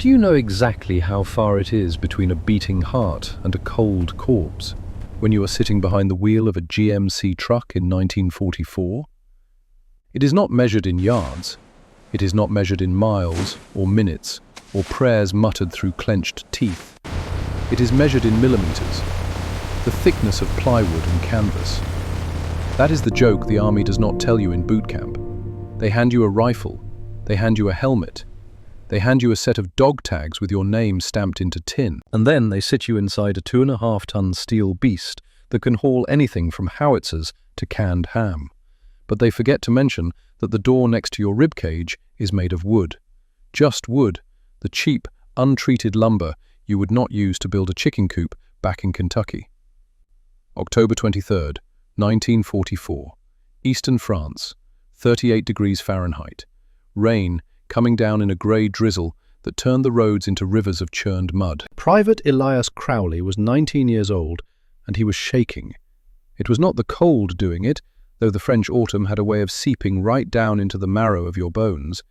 Do you know exactly how far it is between a beating heart and a cold corpse when you are sitting behind the wheel of a GMC truck in 1944? It is not measured in yards. It is not measured in miles or minutes or prayers muttered through clenched teeth. It is measured in millimeters, the thickness of plywood and canvas. That is the joke the army does not tell you in boot camp. They hand you a rifle, they hand you a helmet, they hand you a set of dog tags with your name stamped into tin, and then they sit you inside a 2.5-ton steel beast that can haul anything from howitzers to canned ham. But they forget to mention that the door next to your ribcage is made of wood. Just wood, the cheap, untreated lumber you would not use to build a chicken coop back in Kentucky. October 23rd, 1944. Eastern France, 38 degrees Fahrenheit. Rain coming down in a grey drizzle that turned the roads into rivers of churned mud. Private Elias Crowley was 19 years old, and he was shaking. It was not the cold doing it, though the French autumn had a way of seeping right down into the marrow of your bones.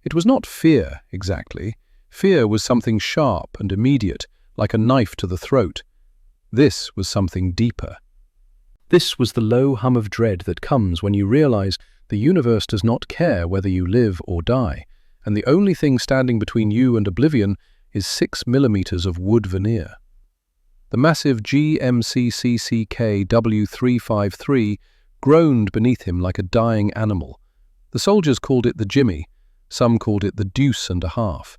It was not fear, exactly. Fear was something sharp and immediate, like a knife to the throat. This was something deeper. This was the low hum of dread that comes when you realize the universe does not care whether you live or die, and the only thing standing between you and oblivion is 6 millimeters of wood veneer. The massive GMCCCK W353 groaned beneath him like a dying animal. The soldiers called it the Jimmy, some called it the deuce and a half.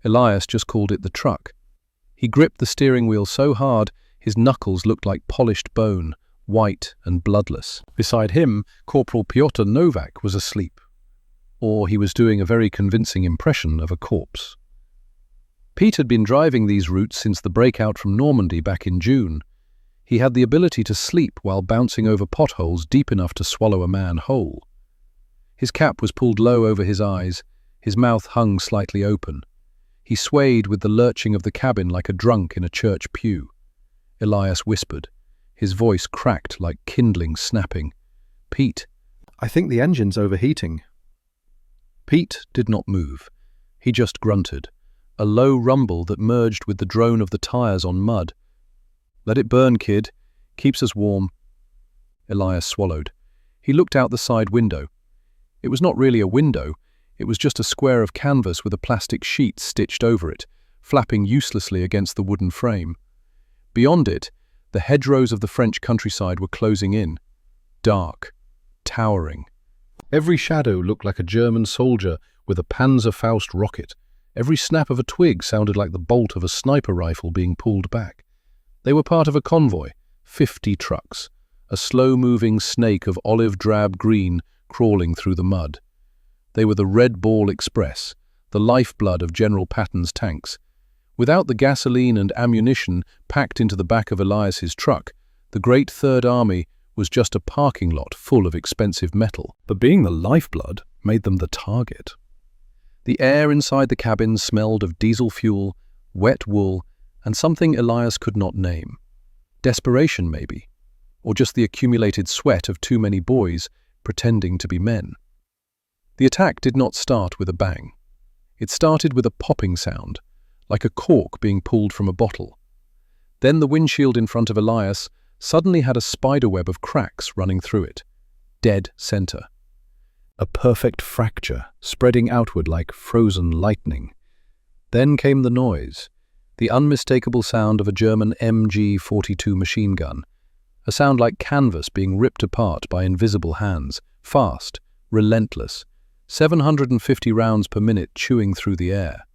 Elias just called it the truck. He gripped the steering wheel so hard his knuckles looked like polished bone, white and bloodless. Beside him, Corporal Pyotr Novak was asleep, or he was doing a very convincing impression of a corpse. Pete had been driving these routes since the breakout from Normandy back in June. He had the ability to sleep while bouncing over potholes deep enough to swallow a man whole. His cap was pulled low over his eyes, his mouth hung slightly open. He swayed with the lurching of the cabin like a drunk in a church pew. Elias whispered. His voice cracked like kindling snapping. "Pete, I think the engine's overheating." Pete did not move. He just grunted, a low rumble that merged with the drone of the tires on mud. "Let it burn, kid. Keeps us warm." Elias swallowed. He looked out the side window. It was not really a window. It was just a square of canvas with a plastic sheet stitched over it, flapping uselessly against the wooden frame. Beyond it, the hedgerows of the French countryside were closing in, dark, towering. Every shadow looked like a German soldier with a Panzerfaust rocket. Every snap of a twig sounded like the bolt of a sniper rifle being pulled back. They were part of a convoy, 50 trucks, a slow-moving snake of olive drab green crawling through the mud. They were the Red Ball Express, the lifeblood of General Patton's tanks. Without the gasoline and ammunition packed into the back of Elias's truck, the Great Third Army was just a parking lot full of expensive metal. But being the lifeblood made them the target. The air inside the cabin smelled of diesel fuel, wet wool, and something Elias could not name. Desperation, maybe, or just the accumulated sweat of too many boys pretending to be men. The attack did not start with a bang. It started with a popping sound, like a cork being pulled from a bottle. Then the windshield in front of Elias suddenly had a spiderweb of cracks running through it. Dead center. A perfect fracture, spreading outward like frozen lightning. Then came the noise, the unmistakable sound of a German MG-42 machine gun, a sound like canvas being ripped apart by invisible hands, fast, relentless, 750 rounds per minute chewing through the air.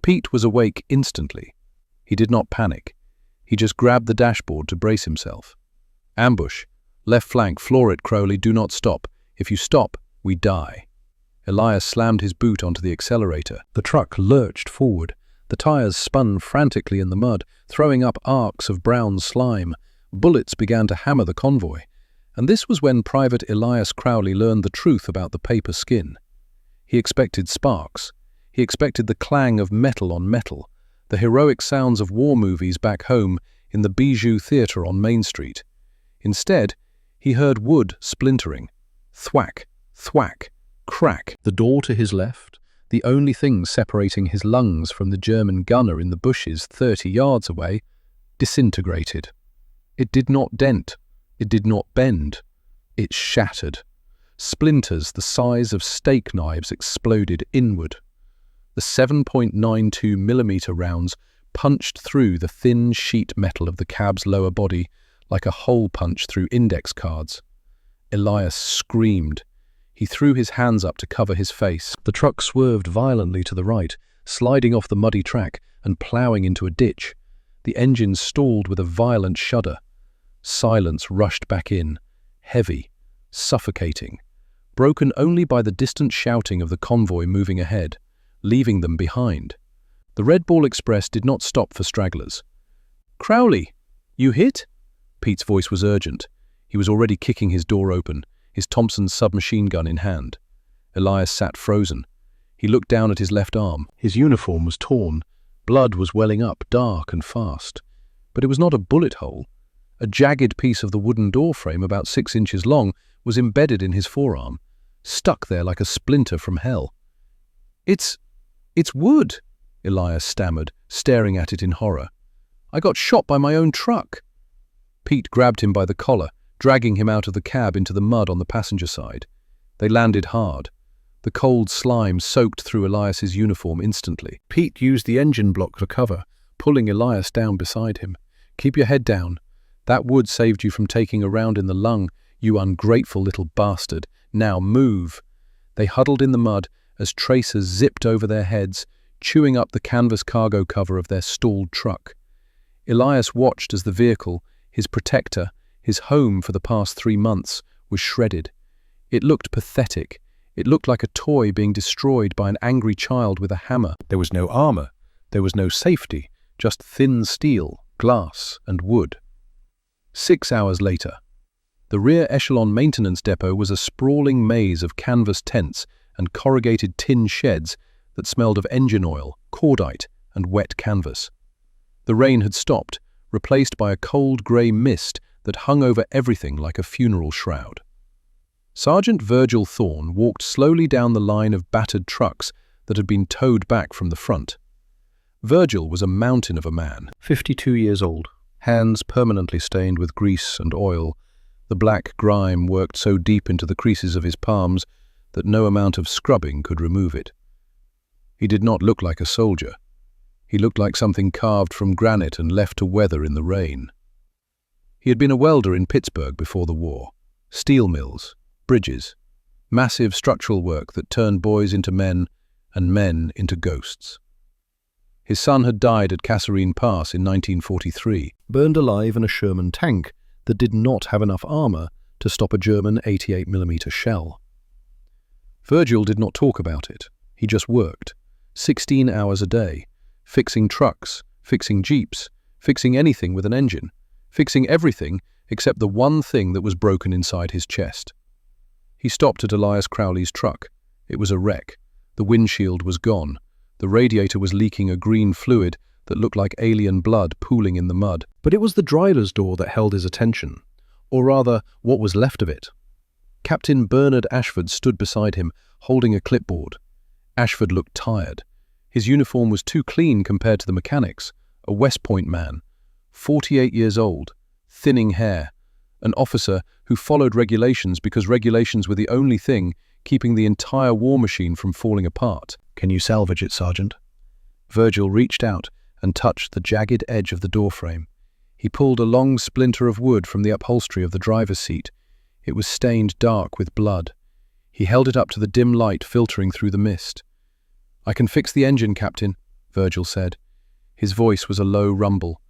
Pete was awake instantly. He did not panic. He just grabbed the dashboard to brace himself. "Ambush. Left flank, floor it, Crowley, do not stop. If you stop, we die." Elias slammed his boot onto the accelerator. The truck lurched forward. The tires spun frantically in the mud, throwing up arcs of brown slime. Bullets began to hammer the convoy. And this was when Private Elias Crowley learned the truth about the paper skin. He expected sparks. He expected the clang of metal on metal, the heroic sounds of war movies back home in the Bijou Theatre on Main Street. Instead, he heard wood splintering. Thwack, thwack, crack. The door to his left, the only thing separating his lungs from the German gunner in the bushes 30 yards away, disintegrated. It did not dent. It did not bend. It shattered. Splinters the size of steak knives exploded inward. The 7.92mm rounds punched through the thin sheet metal of the cab's lower body like a hole punch through index cards. Elias screamed. He threw his hands up to cover his face. The truck swerved violently to the right, sliding off the muddy track and ploughing into a ditch. The engine stalled with a violent shudder. Silence rushed back in, heavy, suffocating, broken only by the distant shouting of the convoy moving ahead, leaving them behind. The Red Ball Express did not stop for stragglers. "Crowley, you hit?" Pete's voice was urgent. He was already kicking his door open, his Thompson's submachine gun in hand. Elias sat frozen. He looked down at his left arm. His uniform was torn. Blood was welling up, dark and fast. But it was not a bullet hole. A jagged piece of the wooden door frame, about 6 inches long, was embedded in his forearm, stuck there like a splinter from hell. It's wood," Elias stammered, staring at it in horror. "I got shot by my own truck." Pete grabbed him by the collar, dragging him out of the cab into the mud on the passenger side. They landed hard. The cold slime soaked through Elias's uniform instantly. Pete used the engine block for cover, pulling Elias down beside him. "Keep your head down. That wood saved you from taking a round in the lung, you ungrateful little bastard. Now move." They huddled in the mud as tracers zipped over their heads, chewing up the canvas cargo cover of their stalled truck. Elias watched as the vehicle, his protector, his home for the past 3 months, was shredded. It looked pathetic. It looked like a toy being destroyed by an angry child with a hammer. There was no armor. There was no safety, just thin steel, glass, and wood. 6 hours later, the rear echelon maintenance depot was a sprawling maze of canvas tents and corrugated tin sheds that smelled of engine oil, cordite, and wet canvas. The rain had stopped, replaced by a cold grey mist that hung over everything like a funeral shroud. Sergeant Virgil Thorne walked slowly down the line of battered trucks that had been towed back from the front. Virgil was a mountain of a man, 52 years old, hands permanently stained with grease and oil. The black grime worked so deep into the creases of his palms that no amount of scrubbing could remove it. He did not look like a soldier. He looked like something carved from granite and left to weather in the rain. He had been a welder in Pittsburgh before the war. Steel mills, bridges, massive structural work that turned boys into men and men into ghosts. His son had died at Kasserine Pass in 1943, burned alive in a Sherman tank that did not have enough armor to stop a German 88mm shell. Virgil did not talk about it. He just worked, 16 hours a day, fixing trucks, fixing jeeps, fixing anything with an engine, fixing everything except the one thing that was broken inside his chest. He stopped at Elias Crowley's truck. It was a wreck. The windshield was gone. The radiator was leaking a green fluid that looked like alien blood pooling in the mud. But it was the driver's door that held his attention, or rather, what was left of it. Captain Bernard Ashford stood beside him, holding a clipboard. Ashford looked tired. His uniform was too clean compared to the mechanics. A West Point man, 48 years old, thinning hair, an officer who followed regulations because regulations were the only thing keeping the entire war machine from falling apart. "Can you salvage it, Sergeant?" Virgil reached out and touched the jagged edge of the doorframe. He pulled a long splinter of wood from the upholstery of the driver's seat. It was stained dark with blood. He held it up to the dim light filtering through the mist. "I can fix the engine, Captain," Virgil said. His voice was a low rumble,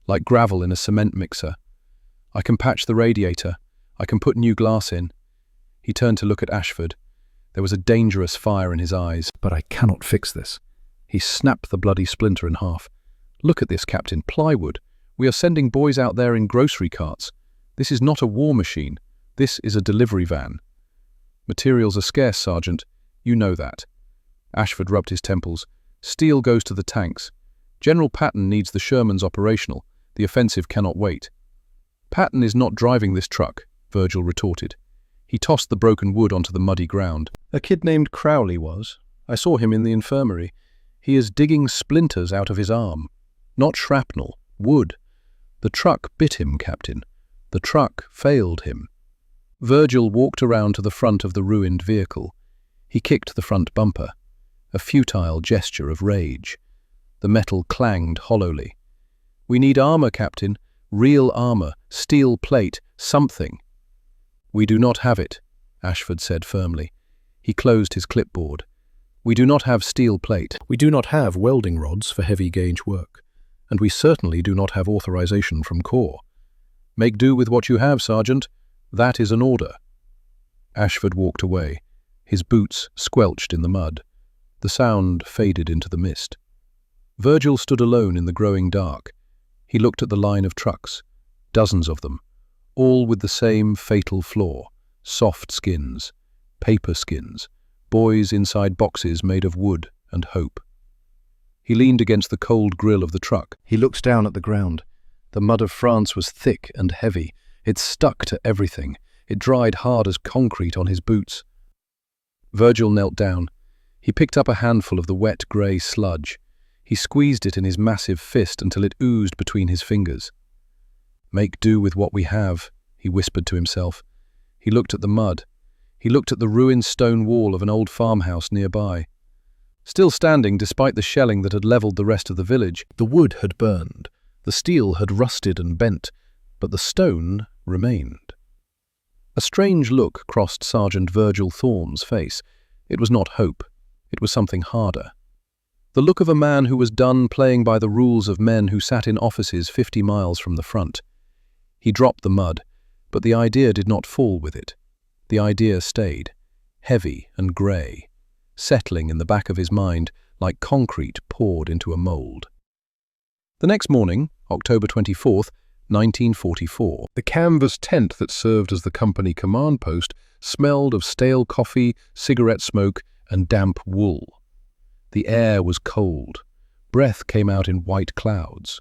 like gravel in a cement mixer. "I can patch the radiator. I can put new glass in." He turned to look at Ashford. There was a dangerous fire in his eyes. "But I cannot fix this." He snapped the bloody splinter in half. "Look at this, Captain. Plywood. We are sending boys out there in grocery carts. This is not a war machine. This is a delivery van." "Materials are scarce, Sergeant. You know that." Ashford rubbed his temples. "Steel goes to the tanks. General Patton needs the Shermans operational. The offensive cannot wait." "Patton is not driving this truck," Virgil retorted. He tossed the broken wood onto the muddy ground. "A kid named Crowley was. I saw him in the infirmary. He is digging splinters out of his arm. Not shrapnel, wood. The truck bit him, Captain. The truck failed him." Virgil walked around to the front of the ruined vehicle. He kicked the front bumper, a futile gesture of rage. The metal clanged hollowly. "We need armor, Captain. Real armor, steel plate, something." "We do not have it," Ashford said firmly. He closed his clipboard. "We do not have steel plate. We do not have welding rods for heavy gauge work. And we certainly do not have authorization from Corps. Make do with what you have, Sergeant. That is an order." Ashford walked away. His boots squelched in the mud. The sound faded into the mist. Virgil stood alone in the growing dark. He looked at the line of trucks, dozens of them, all with the same fatal flaw: soft skins, paper skins, boys inside boxes made of wood and hope. He leaned against the cold grill of the truck. He looked down at the ground. The mud of France was thick and heavy. It stuck to everything. It dried hard as concrete on his boots. Virgil knelt down. He picked up a handful of the wet grey sludge. He squeezed it in his massive fist until it oozed between his fingers. "Make do with what we have," he whispered to himself. He looked at the mud. He looked at the ruined stone wall of an old farmhouse nearby. Still standing despite the shelling that had levelled the rest of the village, the wood had burned, the steel had rusted and bent, but the stone remained. A strange look crossed Sergeant Virgil Thorne's face. It was not hope. It was something harder. The look of a man who was done playing by the rules of men who sat in offices 50 miles from the front. He dropped the mud, but the idea did not fall with it. The idea stayed, heavy and grey, settling in the back of his mind like concrete poured into a mould. The next morning, October 24th, 1944, the canvas tent that served as the company command post smelled of stale coffee, cigarette smoke, and damp wool. The air was cold. Breath came out in white clouds.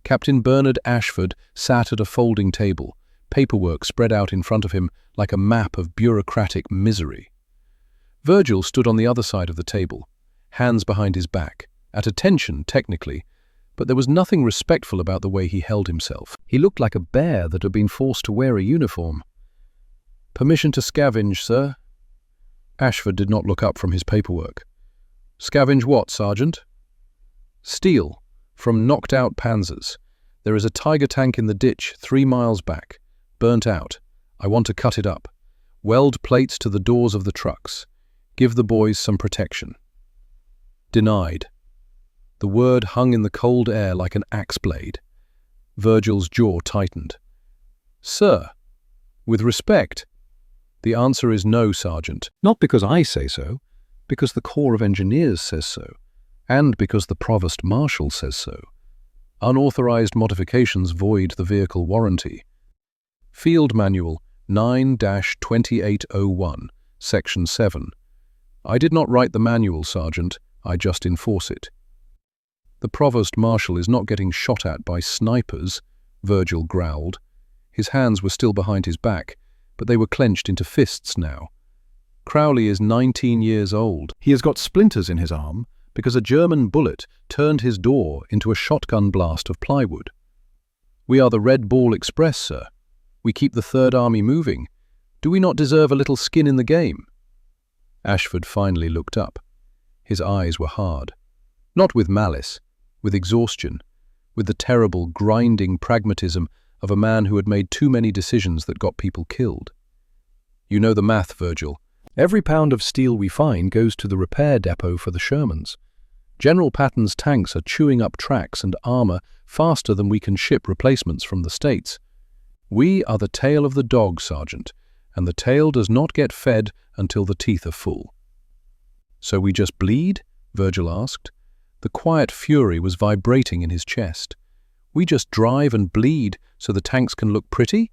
Captain Bernard Ashford sat at a folding table, paperwork spread out in front of him like a map of bureaucratic misery. Virgil stood on the other side of the table, hands behind his back, at attention technically, but there was nothing respectful about the way he held himself. He looked like a bear that had been forced to wear a uniform. "Permission to scavenge, sir?" Ashford did not look up from his paperwork. "Scavenge what, Sergeant?" "Steel, from knocked-out panzers. There is a Tiger tank in the ditch 3 miles back, burnt out. I want to cut it up. Weld plates to the doors of the trucks. Give the boys some protection." Denied. The word hung in the cold air like an axe blade. Virgil's jaw tightened. "Sir, with respect." "The answer is no, Sergeant. Not because I say so, because the Corps of Engineers says so, and because the Provost Marshal says so. Unauthorized modifications void the vehicle warranty. Field Manual 9-2801, Section 7. I did not write the manual, Sergeant. I just enforce it." "The Provost Marshal is not getting shot at by snipers," Virgil growled. His hands were still behind his back, but they were clenched into fists now. "Crowley is 19 years old. He has got splinters in his arm because a German bullet turned his door into a shotgun blast of plywood. We are the Red Ball Express, sir. We keep the Third Army moving. Do we not deserve a little skin in the game?" Ashford finally looked up. His eyes were hard. Not with malice, with exhaustion, with the terrible, grinding pragmatism of a man who had made too many decisions that got people killed. "You know the math, Virgil. Every pound of steel we find goes to the repair depot for the Shermans. General Patton's tanks are chewing up tracks and armor faster than we can ship replacements from the States. We are the tail of the dog, Sergeant, and the tail does not get fed until the teeth are full." "So we just bleed?" Virgil asked. The quiet fury was vibrating in his chest. "We just drive and bleed so the tanks can look pretty?"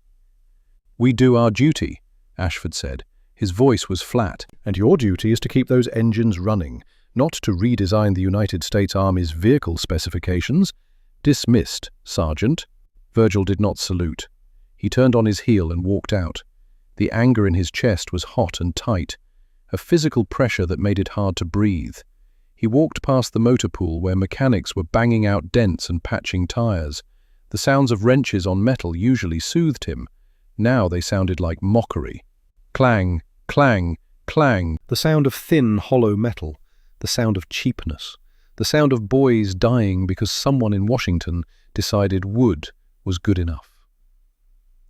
"We do our duty," Ashford said. His voice was flat. "And your duty is to keep those engines running, not to redesign the United States Army's vehicle specifications." "Dismissed, Sergeant." Virgil did not salute. He turned on his heel and walked out. The anger in his chest was hot and tight. a physical pressure that made it hard to breathe. He walked past the motor pool where mechanics were banging out dents and patching tires. The sounds of wrenches on metal usually soothed him. Now they sounded like mockery. Clang, clang, clang. The sound of thin, hollow metal. The sound of cheapness. The sound of boys dying because someone in Washington decided wood was good enough.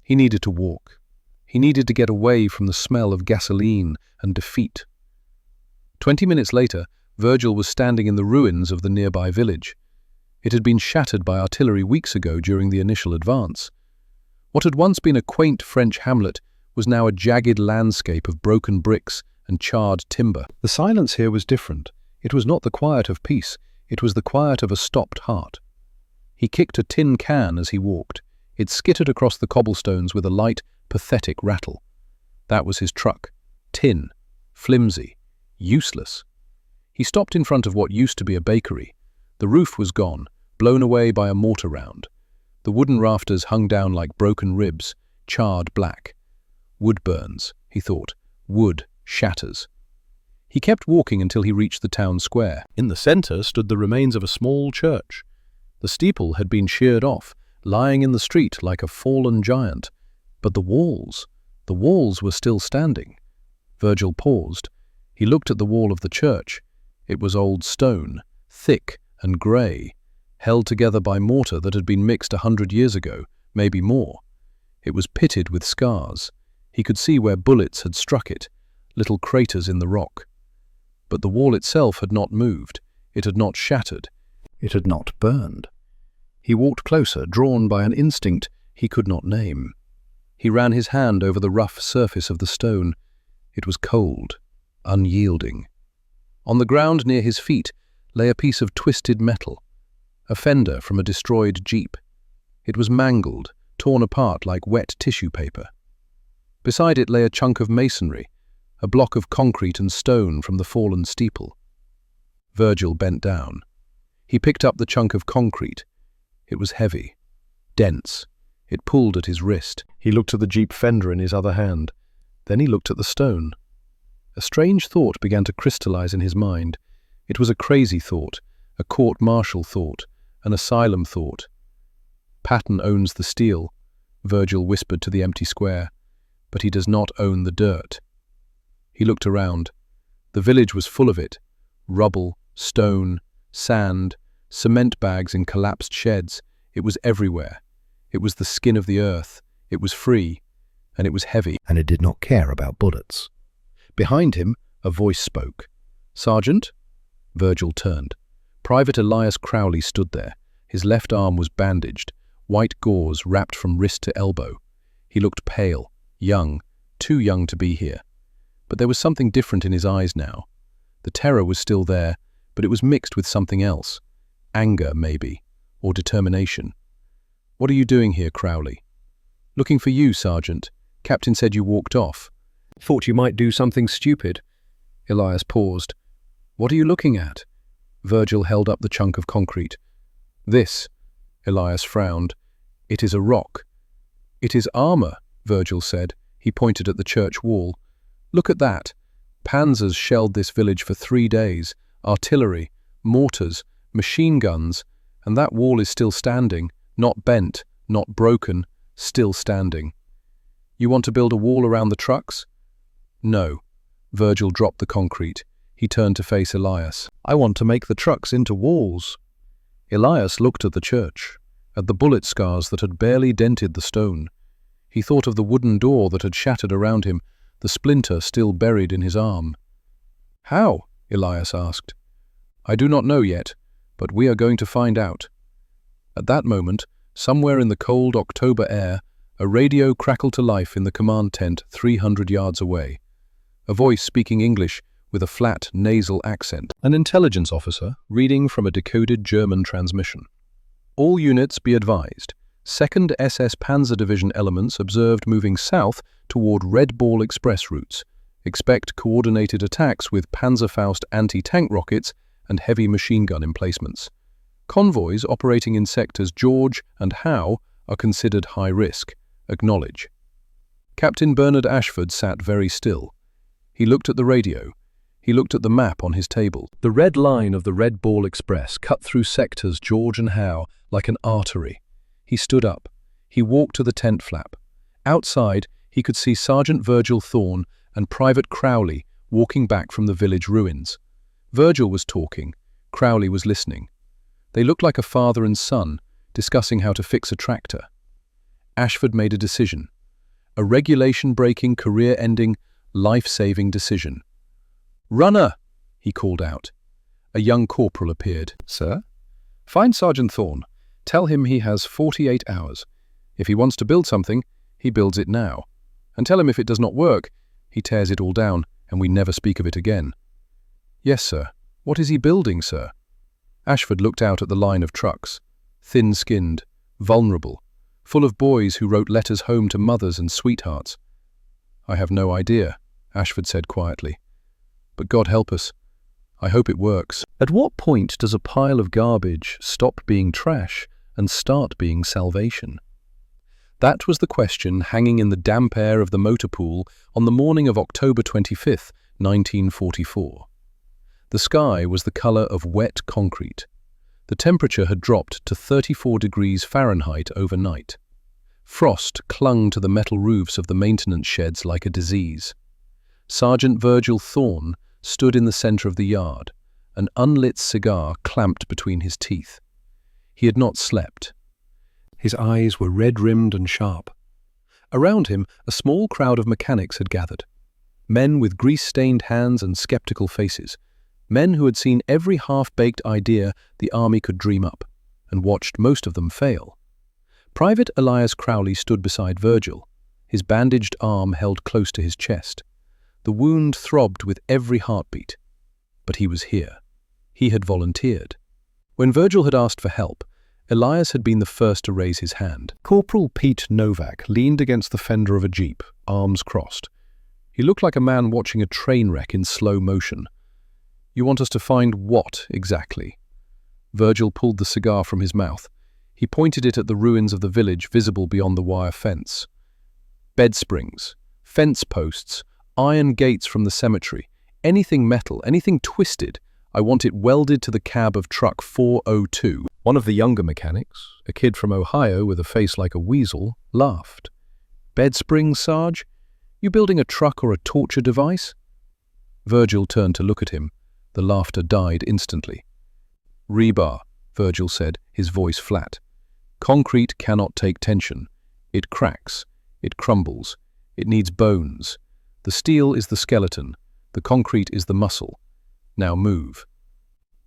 He needed to walk. He needed to get away from the smell of gasoline and defeat. 20 minutes later, Virgil was standing in the ruins of the nearby village. It had been shattered by artillery weeks ago during the initial advance. What had once been a quaint French hamlet was now a jagged landscape of broken bricks and charred timber. The silence here was different. It was not the quiet of peace, it was the quiet of a stopped heart. He kicked a tin can as he walked. It skittered across the cobblestones with a light, pathetic rattle. That was his truck. Tin. Flimsy. Useless. He stopped in front of what used to be a bakery. The roof was gone, blown away by a mortar round. The wooden rafters hung down like broken ribs, charred black. Wood burns, he thought. Wood shatters. He kept walking until he reached the town square. In the center stood the remains of a small church. The steeple had been sheared off, lying in the street like a fallen giant. But the walls were still standing. Virgil paused. He looked at the wall of the church. It was old stone, thick and grey, held together by mortar that had been mixed 100 years ago, maybe more. It was pitted with scars. He could see where bullets had struck it, little craters in the rock. But the wall itself had not moved. It had not shattered. It had not burned. He walked closer, drawn by an instinct he could not name. He ran his hand over the rough surface of the stone. It was cold, unyielding. On the ground near his feet lay a piece of twisted metal, a fender from a destroyed Jeep. It was mangled, torn apart like wet tissue paper. Beside it lay a chunk of masonry, a block of concrete and stone from the fallen steeple. Virgil bent down. He picked up the chunk of concrete. It was heavy, dense. It pulled at his wrist. He looked at the Jeep fender in his other hand. Then he looked at the stone. A strange thought began to crystallize in his mind. It was a crazy thought, a court-martial thought, an asylum thought. Patton owns the steel, Virgil whispered to the empty square, but he does not own the dirt. He looked around. The village was full of it. Rubble, stone, sand, cement bags in collapsed sheds. It was everywhere. It was the skin of the earth. It was free, and it was heavy. And it did not care about bullets. Behind him, a voice spoke. "Sergeant?" Virgil turned. Private Elias Crowley stood there. His left arm was bandaged, white gauze wrapped from wrist to elbow. He looked pale, young, too young to be here. But there was something different in his eyes now. The terror was still there, but it was mixed with something else. Anger, maybe, or determination. "What are you doing here, Crowley?" "Looking for you, Sergeant. Captain said you walked off." "Thought you might do something stupid." Elias paused. "What are you looking at?" Virgil held up the chunk of concrete. "This," Elias frowned. "It is a rock." "It is armor," Virgil said. He pointed at the church wall. "Look at that. Panzers shelled this village for 3 days. Artillery, mortars, machine guns, and that wall is still standing, not bent, not broken, still standing. You want to build a wall around the trucks?" "No." Virgil dropped the concrete. He turned to face Elias. "I want to make the trucks into walls." Elias looked at the church, at the bullet scars that had barely dented the stone. He thought of the wooden door that had shattered around him, the splinter still buried in his arm. "How?" Elias asked. "I do not know yet, but we are going to find out." At that moment, somewhere in the cold October air, a radio crackled to life in the command tent 300 yards away. A voice speaking English with a flat, nasal accent. An intelligence officer reading from a decoded German transmission. "All units be advised. 2nd SS Panzer Division elements observed moving south toward Red Ball Express routes. Expect coordinated attacks with Panzerfaust anti-tank rockets and heavy machine gun emplacements. Convoys operating in sectors George and Howe are considered high risk. Acknowledge." Captain Bernard Ashford sat very still. He looked at the radio. He looked at the map on his table. The red line of the Red Ball Express cut through sectors George and Howe like an artery. He stood up. He walked to the tent flap. Outside, he could see Sergeant Virgil Thorne and Private Crowley walking back from the village ruins. Virgil was talking. Crowley was listening. They looked like a father and son, discussing how to fix a tractor. Ashford made a decision. A regulation-breaking, career-ending, life-saving decision. "Runner!" he called out. A young corporal appeared. "Sir?" "Find Sergeant Thorne. Tell him he has 48 hours. If he wants to build something, he builds it now. And tell him if it does not work, he tears it all down and we never speak of it again." "Yes, sir. What is he building, sir?" Ashford looked out at the line of trucks, thin-skinned, vulnerable, full of boys who wrote letters home to mothers and sweethearts. "I have no idea," Ashford said quietly. "But God help us. I hope it works." At what point does a pile of garbage stop being trash and start being salvation? That was the question hanging in the damp air of the motor pool on the morning of October 25th, 1944. The sky was the color of wet concrete. The temperature had dropped to 34 degrees Fahrenheit overnight. Frost clung to the metal roofs of the maintenance sheds like a disease. Sergeant Virgil Thorne stood in the center of the yard, an unlit cigar clamped between his teeth. He had not slept. His eyes were red-rimmed and sharp. Around him, a small crowd of mechanics had gathered. Men with grease-stained hands and skeptical faces. Men who had seen every half-baked idea the army could dream up, and watched most of them fail. Private Elias Crowley stood beside Virgil, his bandaged arm held close to his chest. The wound throbbed with every heartbeat. But he was here. He had volunteered. When Virgil had asked for help, Elias had been the first to raise his hand. Corporal Pete Novak leaned against the fender of a jeep, arms crossed. He looked like a man watching a train wreck in slow motion. "You want us to find what, exactly?" Virgil pulled the cigar from his mouth. He pointed it at the ruins of the village visible beyond the wire fence. "Bed springs, fence posts, iron gates from the cemetery, anything metal, anything twisted. I want it welded to the cab of truck 402. One of the younger mechanics, a kid from Ohio with a face like a weasel, laughed. "Bed springs, Sarge? You building a truck or a torture device?" Virgil turned to look at him. The laughter died instantly. "Rebar," Virgil said, his voice flat. "Concrete cannot take tension. It cracks. It crumbles. It needs bones. The steel is the skeleton. The concrete is the muscle. Now move."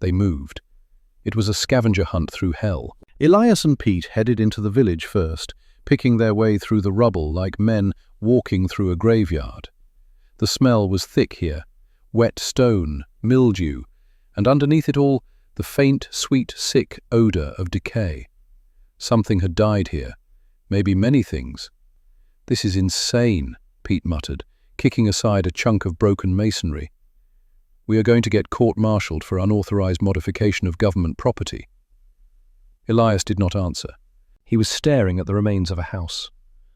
They moved. It was a scavenger hunt through hell. Elias and Pete headed into the village first, picking their way through the rubble like men walking through a graveyard. The smell was thick here, wet stone, mildew, and underneath it all, the faint, sweet, sick odor of decay. Something had died here, maybe many things. "This is insane," Pete muttered, kicking aside a chunk of broken masonry. "We are going to get court-martialed for unauthorized modification of government property." Elias did not answer. He was staring at the remains of a house.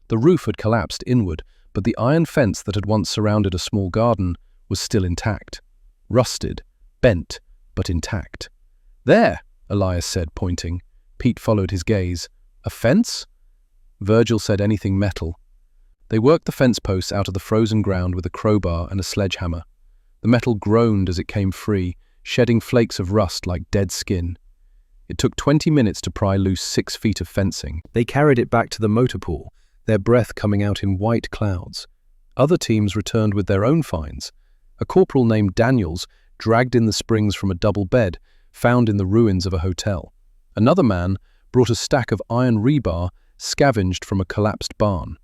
The roof had collapsed inward, but the iron fence that had once surrounded a small garden was still intact. Rusted, bent, but intact. "There," Elias said, pointing. Pete followed his gaze. "A fence?" Virgil said anything metal. They worked the fence posts out of the frozen ground with a crowbar and a sledgehammer. The metal groaned as it came free, shedding flakes of rust like dead skin. It took 20 minutes to pry loose 6 feet of fencing. They carried it back to the motor pool, their breath coming out in white clouds. Other teams returned with their own finds. A corporal named Daniels dragged in the springs from a double bed found in the ruins of a hotel. Another man brought a stack of iron rebar scavenged from a collapsed barn.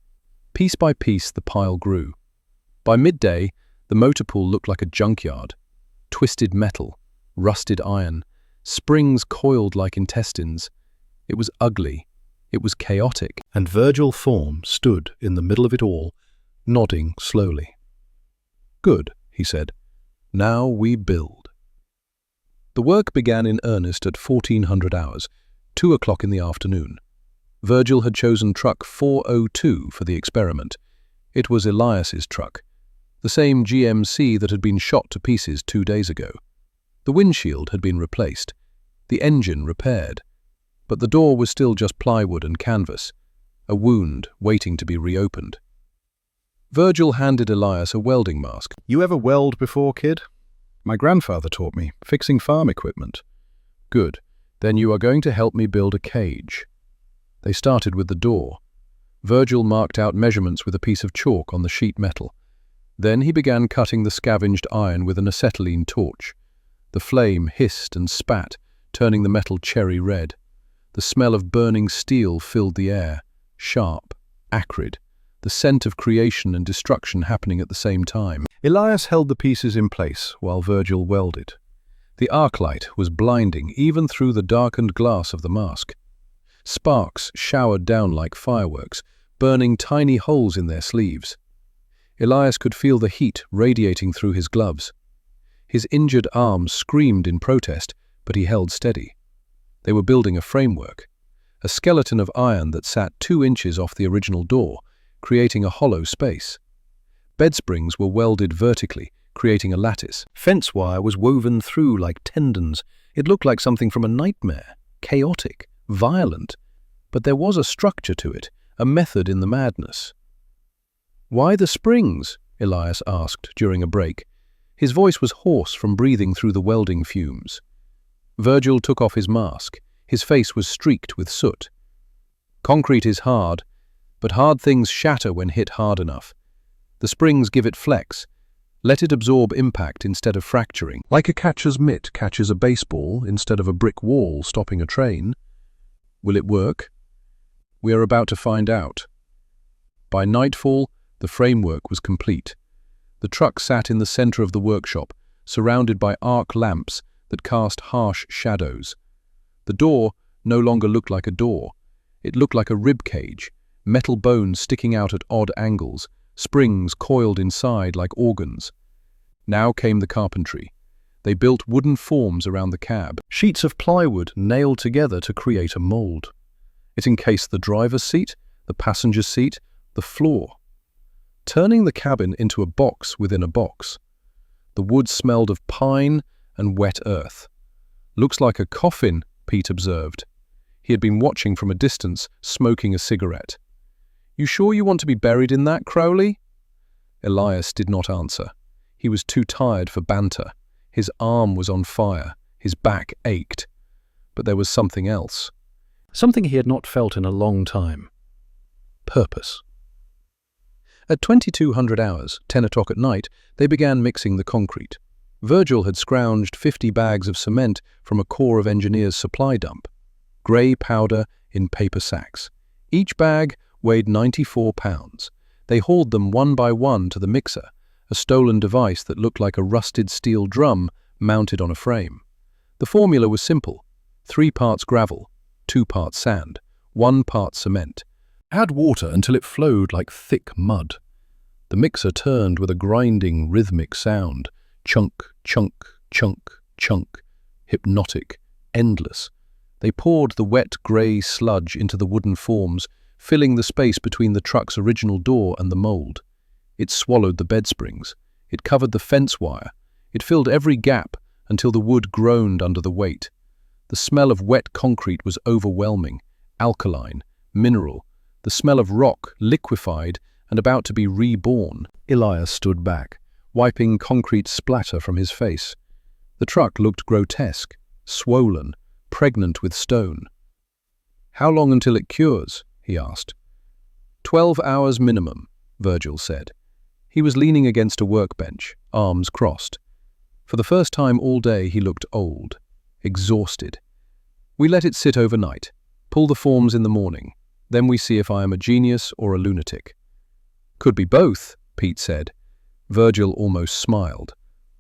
Piece by piece, the pile grew. By midday, the motor pool looked like a junkyard. Twisted metal, rusted iron, springs coiled like intestines. It was ugly. It was chaotic. And Virgil Thorne stood in the middle of it all, nodding slowly. "Good," he said. "Now we build." The work began in earnest at 1400 hours, 2 o'clock in the afternoon. Virgil had chosen truck 402 for the experiment. It was Elias's truck. the same GMC that had been shot to pieces 2 days ago. The windshield had been replaced, the engine repaired, but the door was still just plywood and canvas, a wound waiting to be reopened. Virgil handed Elias a welding mask. "You ever weld before, kid?" "My grandfather taught me, fixing farm equipment." "Good. Then you are going to help me build a cage." They started with the door. Virgil marked out measurements with a piece of chalk on the sheet metal. Then he began cutting the scavenged iron with an acetylene torch. The flame hissed and spat, turning the metal cherry red. The smell of burning steel filled the air, sharp, acrid, the scent of creation and destruction happening at the same time. Elias held the pieces in place while Virgil welded. The arc light was blinding even through the darkened glass of the mask. Sparks showered down like fireworks, burning tiny holes in their sleeves. Elias could feel the heat radiating through his gloves. His injured arms screamed in protest, but he held steady. They were building a framework, a skeleton of iron that sat 2 inches off the original door, creating a hollow space. Bed springs were welded vertically, creating a lattice. Fence wire was woven through like tendons. It looked like something from a nightmare, chaotic, violent, but there was a structure to it, a method in the madness. "Why the springs?" Elias asked during a break. His voice was hoarse from breathing through the welding fumes. Virgil took off his mask. His face was streaked with soot. "Concrete is hard, but hard things shatter when hit hard enough. The springs give it flex. Let it absorb impact instead of fracturing. Like a catcher's mitt catches a baseball instead of a brick wall stopping a train. Will it work? We are about to find out." By nightfall, the framework was complete. The truck sat in the center of the workshop, surrounded by arc lamps that cast harsh shadows. The door no longer looked like a door. It looked like a rib cage, metal bones sticking out at odd angles, springs coiled inside like organs. Now came the carpentry. They built wooden forms around the cab, sheets of plywood nailed together to create a mold. It encased the driver's seat, the passenger's seat, the floor, turning the cabin into a box within a box. The wood smelled of pine and wet earth. "Looks like a coffin," Pete observed. He had been watching from a distance, smoking a cigarette. "You sure you want to be buried in that, Crowley?" Elias did not answer. He was too tired for banter. His arm was on fire. His back ached. But there was something else. Something he had not felt in a long time. Purpose. At 2200 hours, 10 o'clock at night, they began mixing the concrete. Virgil had scrounged 50 bags of cement from a Corps of Engineers supply dump. Grey powder in paper sacks. Each bag weighed 94 pounds. They hauled them one by one to the mixer, a stolen device that looked like a rusted steel drum mounted on a frame. The formula was simple: 3 parts gravel, 2 parts sand, 1 part cement. Add water until it flowed like thick mud. The mixer turned with a grinding, rhythmic sound. Chunk, chunk, chunk, chunk. Hypnotic, endless. They poured the wet, grey sludge into the wooden forms, filling the space between the truck's original door and the mold. It swallowed the bed springs. It covered the fence wire. It filled every gap until the wood groaned under the weight. The smell of wet concrete was overwhelming, alkaline, mineral. The smell of rock, liquefied and about to be reborn. Elias stood back, wiping concrete splatter from his face. The truck looked grotesque, swollen, pregnant with stone. "How long until it cures?" he asked. 12 hours minimum, Virgil said. He was leaning against a workbench, arms crossed. For the first time all day he looked old, exhausted. "We let it sit overnight, pull the forms in the morning. Then we see if I am a genius or a lunatic." "Could be both," Pete said. Virgil almost smiled.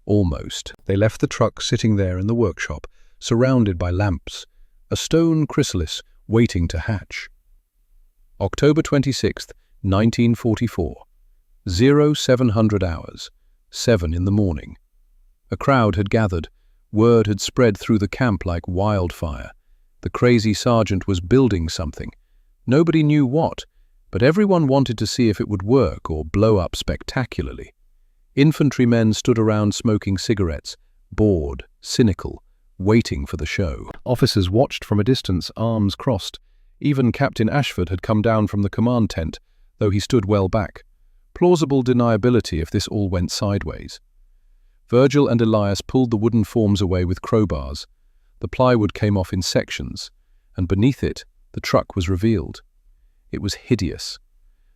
Almost. They left the truck sitting there in the workshop, surrounded by lamps, a stone chrysalis waiting to hatch. October 26th, 1944. 0700 hours, 7 in the morning. A crowd had gathered. Word had spread through the camp like wildfire. The crazy sergeant was building something. Nobody knew what, but everyone wanted to see if it would work or blow up spectacularly. Infantrymen stood around smoking cigarettes, bored, cynical, waiting for the show. Officers watched from a distance, arms crossed. Even Captain Ashford had come down from the command tent, though he stood well back. Plausible deniability if this all went sideways. Virgil and Elias pulled the wooden forms away with crowbars. The plywood came off in sections, and beneath it, the truck was revealed. It was hideous.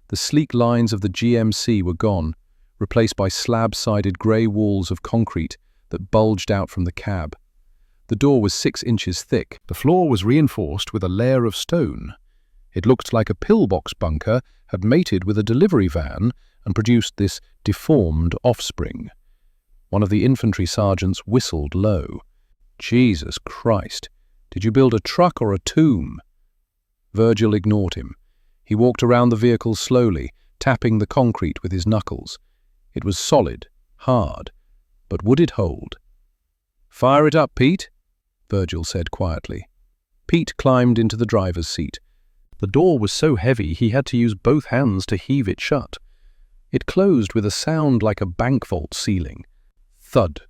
The sleek lines of the GMC were gone, replaced by slab-sided grey walls of concrete that bulged out from the cab. The door was 6 inches thick. The floor was reinforced with a layer of stone. It looked like a pillbox bunker had mated with a delivery van and produced this deformed offspring. One of the infantry sergeants whistled low. "Jesus Christ, did you build a truck or a tomb?" Virgil ignored him. He walked around the vehicle slowly, tapping the concrete with his knuckles. It was solid, hard, but would it hold? "Fire it up, Pete," Virgil said quietly. Pete climbed into the driver's seat. The door was so heavy he had to use both hands to heave it shut. It closed with a sound like a bank vault ceiling. Thud.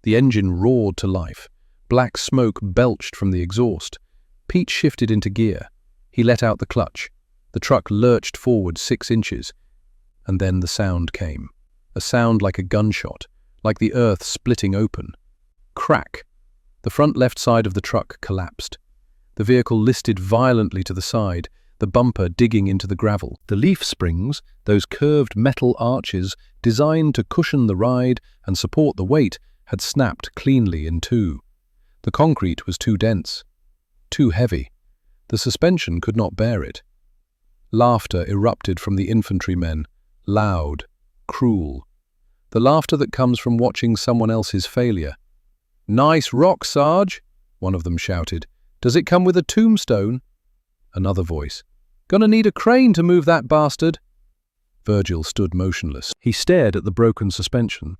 The engine roared to life. Black smoke belched from the exhaust. Pete shifted into gear. He let out the clutch. The truck lurched forward 6 inches. And then the sound came. A sound like a gunshot, like the earth splitting open. Crack! The front left side of the truck collapsed. The vehicle listed violently to the side, the bumper digging into the gravel. The leaf springs, those curved metal arches designed to cushion the ride and support the weight, had snapped cleanly in two. The concrete was too dense, too heavy. The suspension could not bear it. Laughter erupted from the infantrymen, loud, cruel. The laughter that comes from watching someone else's failure. "Nice rock, Sarge," one of them shouted. "Does it come with a tombstone?" Another voice. "Gonna need a crane to move that bastard." Virgil stood motionless. He stared at the broken suspension.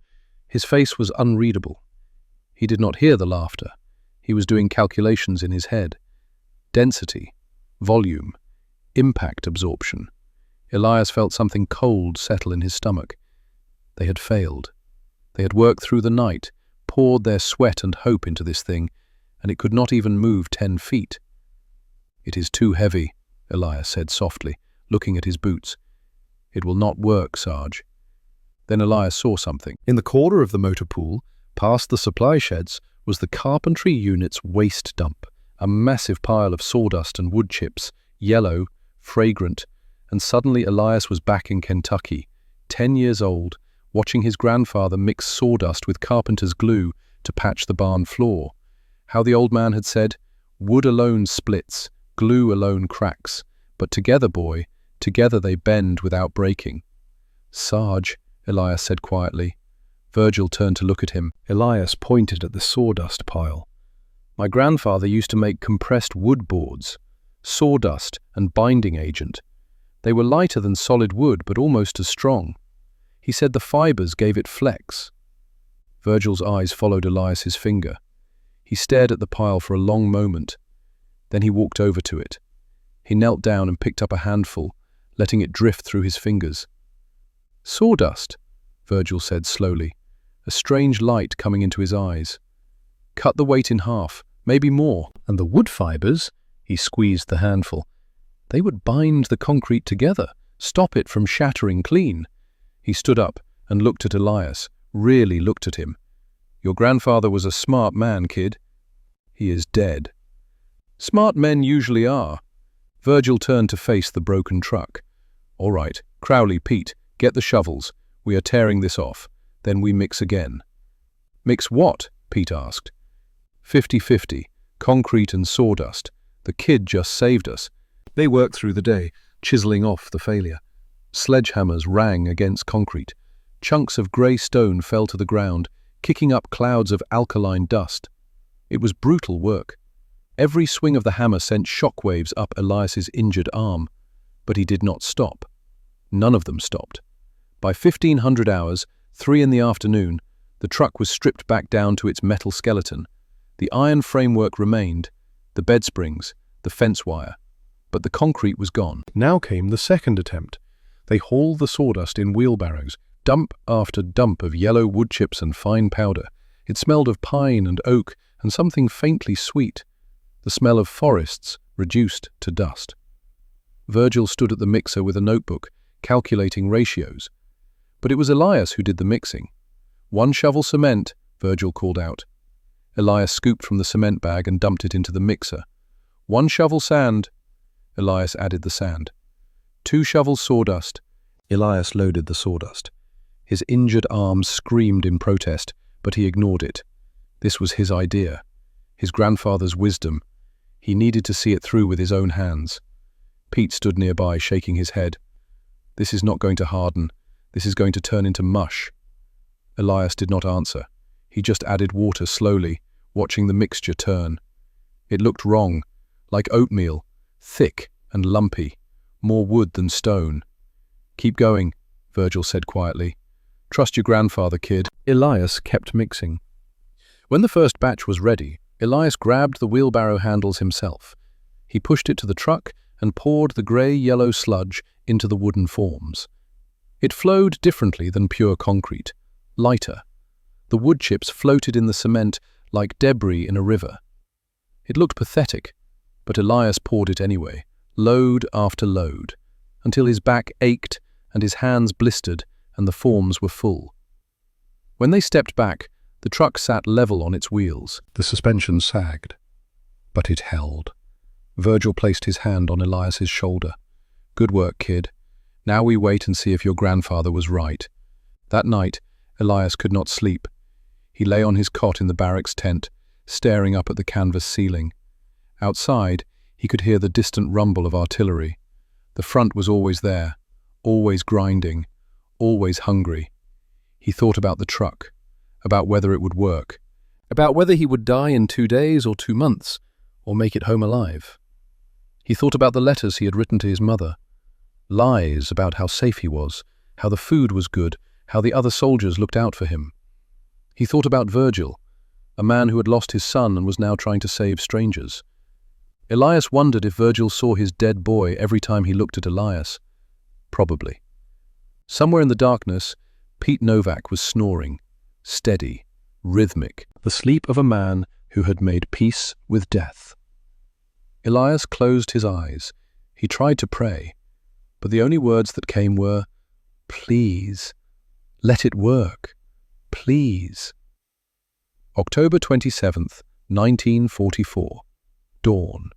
His face was unreadable. He did not hear the laughter. He was doing calculations in his head. Density, volume, impact absorption. Elias felt something cold settle in his stomach. They had failed. They had worked through the night, poured their sweat and hope into this thing, and it could not even move 10 feet. "It is too heavy," Elias said softly, looking at his boots. "It will not work, Sarge." Then Elias saw something. In the corner of the motor pool, past the supply sheds, was the carpentry unit's waste dump, a massive pile of sawdust and wood chips, yellow, fragrant, and suddenly Elias was back in Kentucky, 10 years old, watching his grandfather mix sawdust with carpenter's glue to patch the barn floor. How the old man had said, "Wood alone splits, glue alone cracks, but together, boy, together they bend without breaking." "Sarge," Elias said quietly. Virgil turned to look at him. Elias pointed at the sawdust pile. "My grandfather used to make compressed wood boards, sawdust and binding agent. They were lighter than solid wood, but almost as strong. He said the fibers gave it flex." Virgil's eyes followed Elias's finger. He stared at the pile for a long moment. Then he walked over to it. He knelt down and picked up a handful, letting it drift through his fingers. "Sawdust," Virgil said slowly, a strange light coming into his eyes. "Cut the weight in half, maybe more. And the wood fibers," he squeezed the handful, "they would bind the concrete together, stop it from shattering clean." He stood up and looked at Elias, really looked at him. "Your grandfather was a smart man, kid." "He is dead." "Smart men usually are." Virgil turned to face the broken truck. "All right, Crowley, Pete, get the shovels. We are tearing this off. Then we mix again." "Mix what?" Pete asked. 50-50, concrete and sawdust. The kid just saved us." They worked through the day, chiseling off the failure. Sledgehammers rang against concrete. Chunks of grey stone fell to the ground, kicking up clouds of alkaline dust. It was brutal work. Every swing of the hammer sent shockwaves up Elias's injured arm. But he did not stop. None of them stopped. By 1500 hours, 3 in the afternoon, the truck was stripped back down to its metal skeleton. The iron framework remained, the bed springs, the fence wire. But the concrete was gone. Now came the second attempt. They hauled the sawdust in wheelbarrows, Dump after dump of yellow wood chips and fine powder. It smelled of pine and oak and something faintly sweet. The smell of forests reduced to dust. Virgil stood at the mixer with a notebook, calculating ratios. But it was Elias who did the mixing. 1 shovel cement, Virgil called out. Elias scooped from the cement bag and dumped it into the mixer. 1 shovel sand. Elias added the sand. 2 shovels sawdust. Elias loaded the sawdust. His injured arms screamed in protest, but he ignored it. This was his idea, his grandfather's wisdom. He needed to see it through with his own hands. Pete stood nearby, shaking his head. This is not going to harden. This is going to turn into mush. Elias did not answer. He just added water slowly, watching the mixture turn. It looked wrong, like oatmeal, thick and lumpy, more wood than stone. Keep going, Virgil said quietly. Trust your grandfather, kid. Elias kept mixing. When the first batch was ready, Elias grabbed the wheelbarrow handles himself. He pushed it to the truck and poured the grey-yellow sludge into the wooden forms. It flowed differently than pure concrete, lighter. The wood chips floated in the cement like debris in a river. It looked pathetic, but Elias poured it anyway, load after load, until his back ached and his hands blistered and the forms were full. When they stepped back, the truck sat level on its wheels. The suspension sagged, but it held. Virgil placed his hand on Elias's shoulder. Good work, kid. Now we wait and see if your grandfather was right. That night, Elias could not sleep. He lay on his cot in the barracks tent, staring up at the canvas ceiling. Outside, he could hear the distant rumble of artillery. The front was always there, always grinding, always hungry. He thought about the truck, about whether it would work, about whether he would die in 2 days or 2 months, or make it home alive. He thought about the letters he had written to his mother, lies about how safe he was, how the food was good, how the other soldiers looked out for him. He thought about Virgil, a man who had lost his son and was now trying to save strangers. Elias wondered if Virgil saw his dead boy every time he looked at Elias. Probably. Somewhere in the darkness, Pete Novak was snoring, steady, rhythmic, the sleep of a man who had made peace with death. Elias closed his eyes. He tried to pray, but the only words that came were, "Please, let it work, please." October 27th, 1944. Dawn.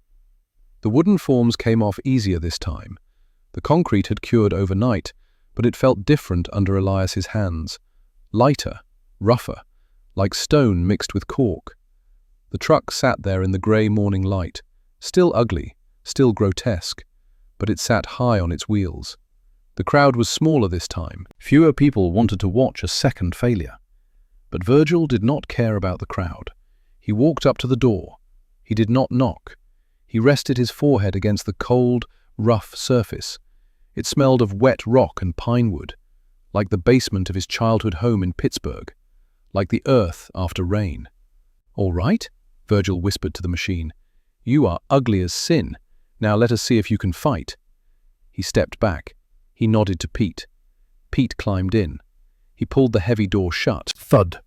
The wooden forms came off easier this time. The concrete had cured overnight, but it felt different under Elias's hands. Lighter, rougher, like stone mixed with cork. The truck sat there in the grey morning light, still ugly, still grotesque, but it sat high on its wheels. The crowd was smaller this time. Fewer people wanted to watch a second failure. But Virgil did not care about the crowd. He walked up to the door. He did not knock. He rested his forehead against the cold, rough surface. It smelled of wet rock and pine wood, like the basement of his childhood home in Pittsburgh, like the earth after rain. "All right," Virgil whispered to the machine. "You are ugly as sin. Now let us see if you can fight." He stepped back. He nodded to Pete. Pete climbed in. He pulled the heavy door shut. Thud!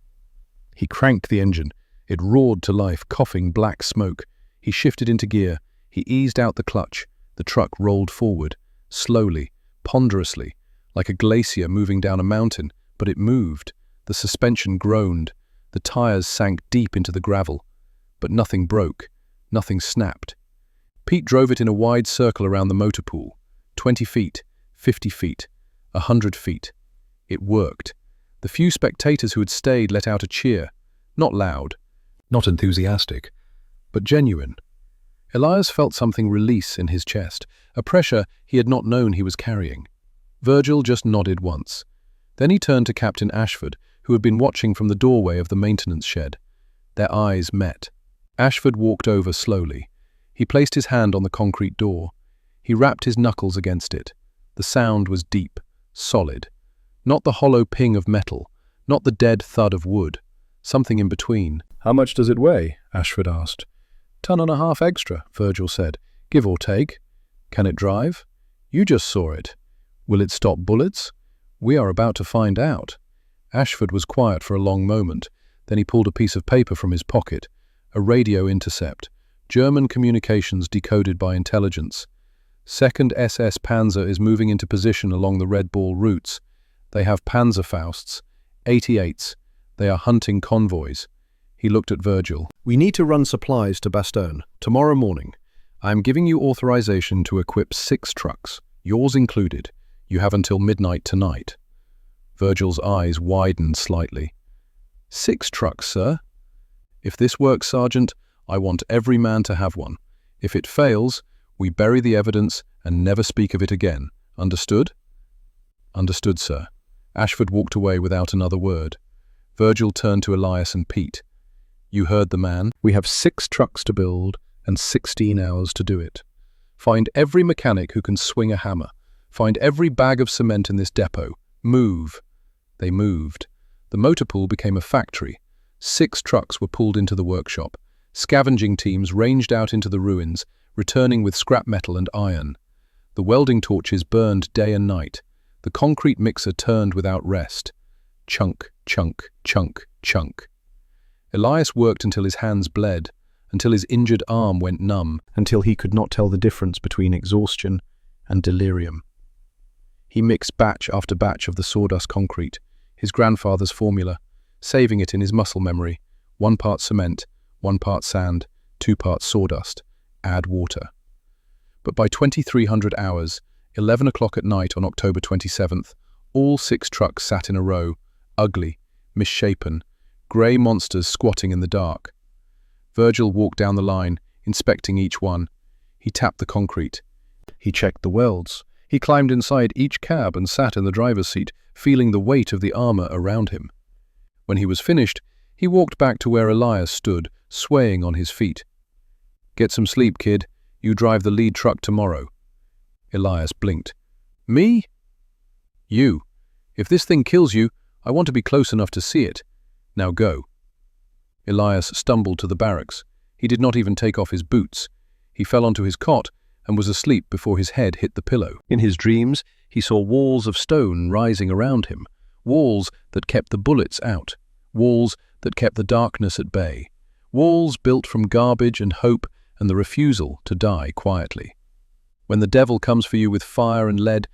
He cranked the engine. It roared to life, coughing black smoke. He shifted into gear. He eased out the clutch. The truck rolled forward, slowly, ponderously, like a glacier moving down a mountain, but it moved. The suspension groaned. The tires sank deep into the gravel. But nothing broke. Nothing snapped. Pete drove it in a wide circle around the motor pool. 20 feet, 50 feet, 100 feet. It worked. The few spectators who had stayed let out a cheer. Not loud, not enthusiastic, but genuine. Elias felt something release in his chest, a pressure he had not known he was carrying. Virgil just nodded once. Then he turned to Captain Ashford, who had been watching from the doorway of the maintenance shed. Their eyes met. Ashford walked over slowly. He placed his hand on the concrete door. He rapped his knuckles against it. The sound was deep, solid. Not the hollow ping of metal, not the dead thud of wood. Something in between. "How much does it weigh?" Ashford asked. 1.5 tons extra, Virgil said. "Give or take. Can it drive? You just saw it. Will it stop bullets? We are about to find out. Ashford was quiet for a long moment. Then he pulled a piece of paper from his pocket. A radio intercept. German communications decoded by intelligence. 2nd SS Panzer is moving into position along the Red Ball routes. They have Panzerfausts, 88s. They are hunting convoys. He looked at Virgil. We need to run supplies to Bastogne tomorrow morning. I am giving you authorization to equip 6 trucks, yours included. You have until midnight tonight. Virgil's eyes widened slightly. 6 trucks, sir? If this works, Sergeant, I want every man to have one. If it fails, we bury the evidence and never speak of it again. Understood? Understood, sir. Ashford walked away without another word. Virgil turned to Elias and Pete. You heard the man. We have 6 trucks to build and 16 hours to do it. Find every mechanic who can swing a hammer. Find every bag of cement in this depot. Move. They moved. The motor pool became a factory. 6 trucks were pulled into the workshop. Scavenging teams ranged out into the ruins, returning with scrap metal and iron. The welding torches burned day and night. The concrete mixer turned without rest. Chunk, chunk, chunk, chunk. Elias worked until his hands bled, until his injured arm went numb, until he could not tell the difference between exhaustion and delirium. He mixed batch after batch of the sawdust concrete, his grandfather's formula, saving it in his muscle memory. 1 part cement, 1 part sand, 2 parts sawdust. Add water. But by 2300 hours, 11 o'clock at night on October 27th, all 6 trucks sat in a row, ugly, misshapen, grey monsters squatting in the dark. Virgil walked down the line, inspecting each one. He tapped the concrete. He checked the welds. He climbed inside each cab and sat in the driver's seat, feeling the weight of the armor around him. When he was finished, he walked back to where Elias stood, swaying on his feet. Get some sleep, kid. You drive the lead truck tomorrow. Elias blinked. Me? You. If this thing kills you, I want to be close enough to see it. Now go. Elias stumbled to the barracks. He did not even take off his boots. He fell onto his cot and was asleep before his head hit the pillow. In his dreams, he saw walls of stone rising around him, walls that kept the bullets out, walls that kept the darkness at bay, walls built from garbage and hope and the refusal to die quietly. When the devil comes for you with fire and lead,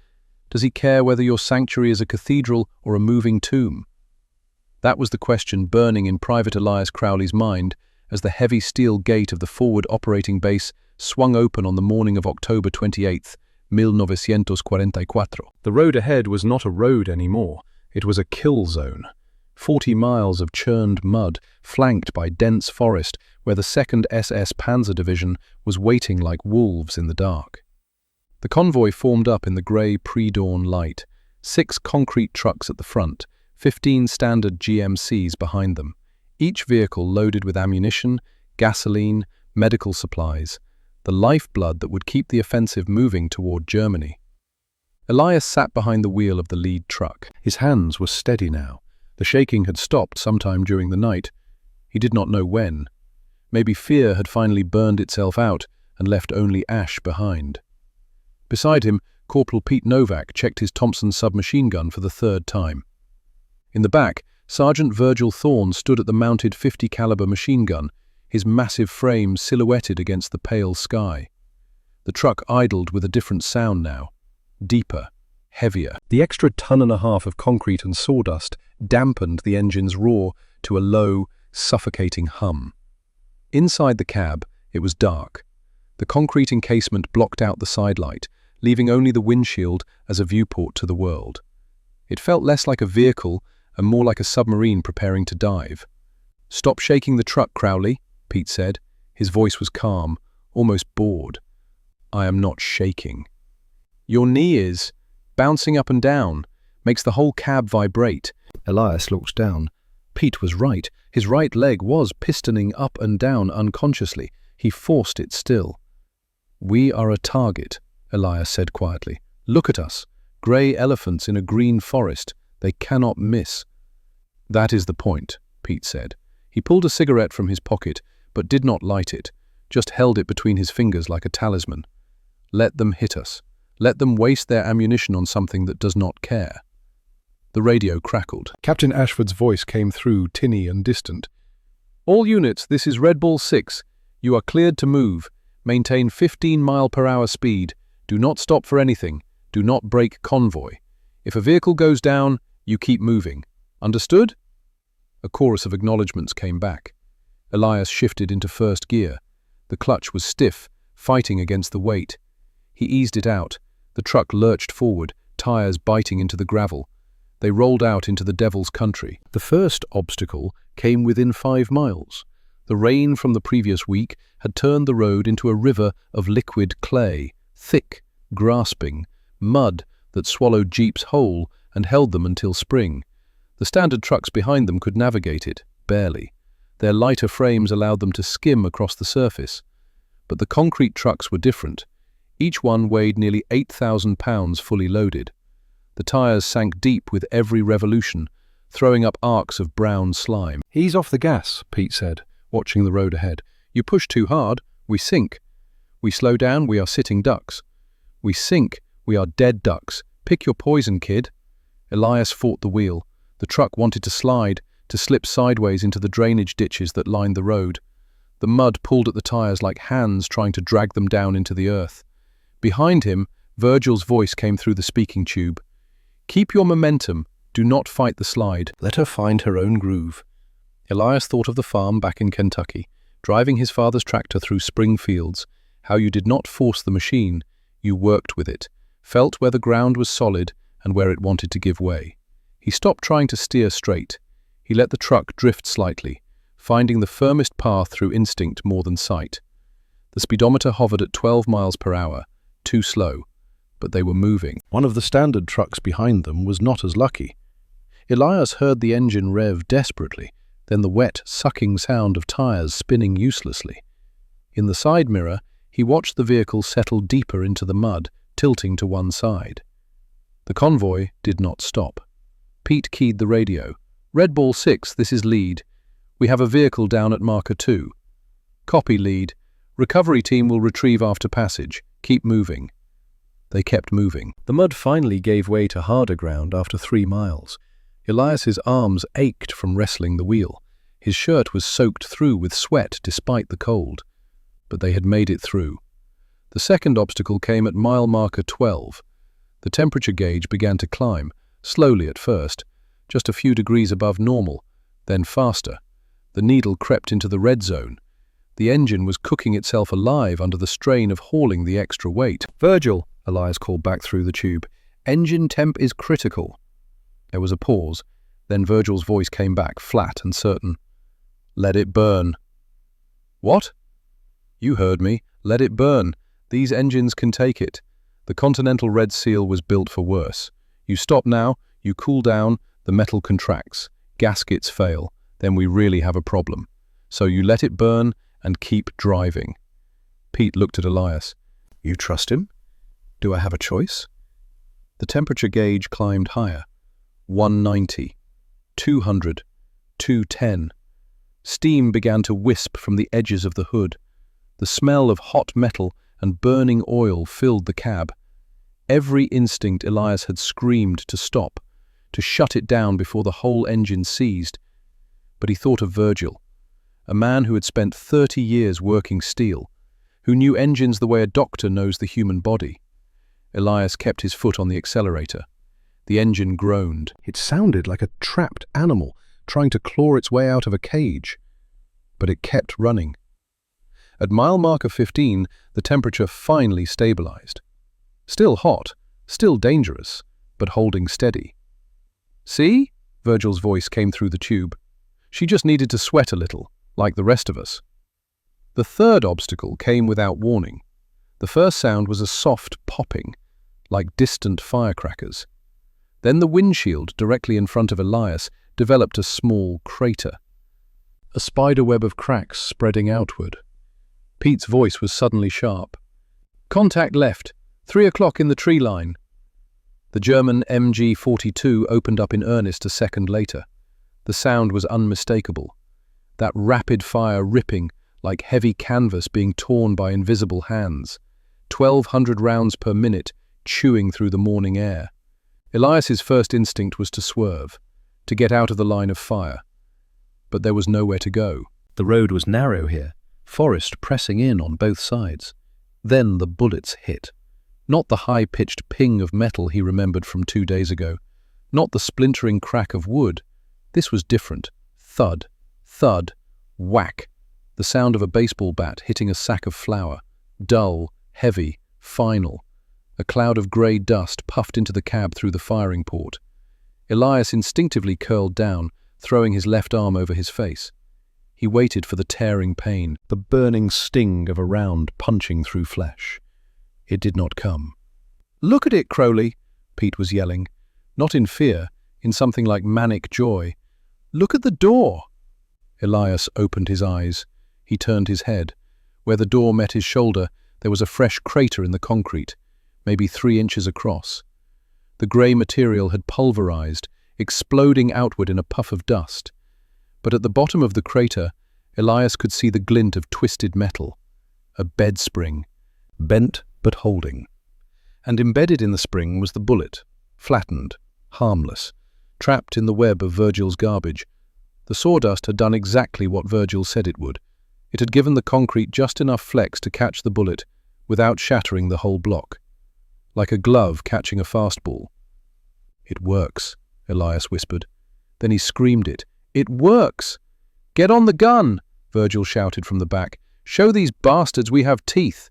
does he care whether your sanctuary is a cathedral or a moving tomb? That was the question burning in Private Elias Crowley's mind as the heavy steel gate of the forward operating base swung open on the morning of October 28th, 1944. The road ahead was not a road anymore. It was a kill zone. 40 miles of churned mud, flanked by dense forest, where the 2nd SS Panzer Division was waiting like wolves in the dark. The convoy formed up in the grey pre-dawn light, 6 concrete trucks at the front, 15 standard GMCs behind them, each vehicle loaded with ammunition, gasoline, medical supplies, the lifeblood that would keep the offensive moving toward Germany. Elias sat behind the wheel of the lead truck. His hands were steady now. The shaking had stopped sometime during the night. He did not know when. Maybe fear had finally burned itself out and left only ash behind. Beside him, Corporal Pete Novak checked his Thompson submachine gun for the 3rd time. In the back, Sergeant Virgil Thorne stood at the mounted 50 caliber machine gun, his massive frame silhouetted against the pale sky. The truck idled with a different sound now, deeper, heavier. The extra 1.5 tons of concrete and sawdust dampened the engine's roar to a low, suffocating hum. Inside the cab, it was dark. The concrete encasement blocked out the sidelight, leaving only the windshield as a viewport to the world. It felt less like a vehicle and more like a submarine preparing to dive. "Stop shaking the truck, Crowley," Pete said. His voice was calm, almost bored. "I am not shaking." "Your knee is. Bouncing up and down. Makes the whole cab vibrate." Elias looked down. Pete was right. His right leg was pistoning up and down unconsciously. He forced it still. "We are a target," Elias said quietly. "Look at us. Grey elephants in a green forest. They cannot miss." "That is the point," Pete said. He pulled a cigarette from his pocket, but did not light it, just held it between his fingers like a talisman. "Let them hit us. Let them waste their ammunition on something that does not care." The radio crackled. Captain Ashford's voice came through, tinny and distant. "All units, this is Red Ball 6. You are cleared to move. Maintain 15-mile-per-hour speed. Do not stop for anything. Do not break convoy. If a vehicle goes down, you keep moving. Understood?" A chorus of acknowledgements came back. Elias shifted into first gear. The clutch was stiff, fighting against the weight. He eased it out. The truck lurched forward, tires biting into the gravel. They rolled out into the Devil's Country. The first obstacle came within 5 miles. The rain from the previous week had turned the road into a river of liquid clay, thick, grasping, mud that swallowed jeeps whole and held them until spring. The standard trucks behind them could navigate it, barely. Their lighter frames allowed them to skim across the surface. But the concrete trucks were different. Each one weighed nearly 8,000 pounds fully loaded. The tires sank deep with every revolution, throwing up arcs of brown slime. "Ease off the gas," Pete said, watching the road ahead. "You push too hard, we sink. We slow down, we are sitting ducks. We sink, we are dead ducks. Pick your poison, kid." Elias fought the wheel. The truck wanted to slide, to slip sideways into the drainage ditches that lined the road. The mud pulled at the tires like hands trying to drag them down into the earth. Behind him, Virgil's voice came through the speaking tube. "Keep your momentum. Do not fight the slide. Let her find her own groove." Elias thought of the farm back in Kentucky, driving his father's tractor through spring fields, how you did not force the machine, you worked with it, felt where the ground was solid and where it wanted to give way. He stopped trying to steer straight. He let the truck drift slightly, finding the firmest path through instinct more than sight. The speedometer hovered at 12 miles per hour, too slow, but they were moving. One of the standard trucks behind them was not as lucky. Elias heard the engine rev desperately, then the wet, sucking sound of tires spinning uselessly. In the side mirror, he watched the vehicle settle deeper into the mud, tilting to one side. The convoy did not stop. Pete keyed the radio. "Red Ball 6, this is lead. We have a vehicle down at marker 2. Copy, lead. Recovery team will retrieve after passage. Keep moving." They kept moving. The mud finally gave way to harder ground after 3 miles. Elias's arms ached from wrestling the wheel. His shirt was soaked through with sweat despite the cold. But they had made it through. The second obstacle came at mile marker 12. The temperature gauge began to climb, slowly at first, just a few degrees above normal, then faster. The needle crept into the red zone. The engine was cooking itself alive under the strain of hauling the extra weight. "Virgil," Elias called back through the tube, "engine temp is critical." There was a pause. Then Virgil's voice came back, flat and certain. "Let it burn." "What?" "You heard me. Let it burn. These engines can take it. The Continental Red Seal was built for worse. You stop now, you cool down, the metal contracts, gaskets fail, then we really have a problem. So you let it burn and keep driving." Pete looked at Elias. "You trust him? Do I have a choice?" The temperature gauge climbed higher. 190, 200, 210. Steam began to wisp from the edges of the hood. The smell of hot metal and burning oil filled the cab. Every instinct Elias had screamed to stop, to shut it down before the whole engine seized. But he thought of Virgil, a man who had spent 30 years working steel, who knew engines the way a doctor knows the human body. Elias kept his foot on the accelerator. The engine groaned. It sounded like a trapped animal trying to claw its way out of a cage. But it kept running. At mile marker 15, the temperature finally stabilized. Still hot, still dangerous, but holding steady. "See?" Virgil's voice came through the tube. "She just needed to sweat a little, like the rest of us." The third obstacle came without warning. The first sound was a soft popping, like distant firecrackers. Then the windshield directly in front of Elias developed a small crater. A spiderweb of cracks spreading outward. Pete's voice was suddenly sharp. "Contact left, 3 o'clock in the tree line." The German MG-42 opened up in earnest a second later. The sound was unmistakable. That rapid fire ripping like heavy canvas being torn by invisible hands. 1,200 rounds per minute chewing through the morning air. Elias's first instinct was to swerve, to get out of the line of fire. But there was nowhere to go. The road was narrow here, forest pressing in on both sides. Then the bullets hit. Not the high-pitched ping of metal he remembered from 2 days ago. Not the splintering crack of wood. This was different. Thud, thud, whack. The sound of a baseball bat hitting a sack of flour. Dull, heavy, final. A cloud of grey dust puffed into the cab through the firing port. Elias instinctively curled down, throwing his left arm over his face. He waited for the tearing pain, the burning sting of a round punching through flesh. It did not come. "Look at it, Crowley," Pete was yelling, not in fear, in something like manic joy. "Look at the door." Elias opened his eyes. He turned his head. Where the door met his shoulder, there was a fresh crater in the concrete, maybe 3 inches across. The grey material had pulverized, exploding outward in a puff of dust. But at the bottom of the crater, Elias could see the glint of twisted metal. A bed spring, bent but holding. And embedded in the spring was the bullet, flattened, harmless, trapped in the web of Virgil's garbage. The sawdust had done exactly what Virgil said it would. It had given the concrete just enough flex to catch the bullet without shattering the whole block. Like a glove catching a fastball. "It works," Elias whispered. Then he screamed it. "It works! Get on the gun!" Virgil shouted from the back. "Show these bastards we have teeth!"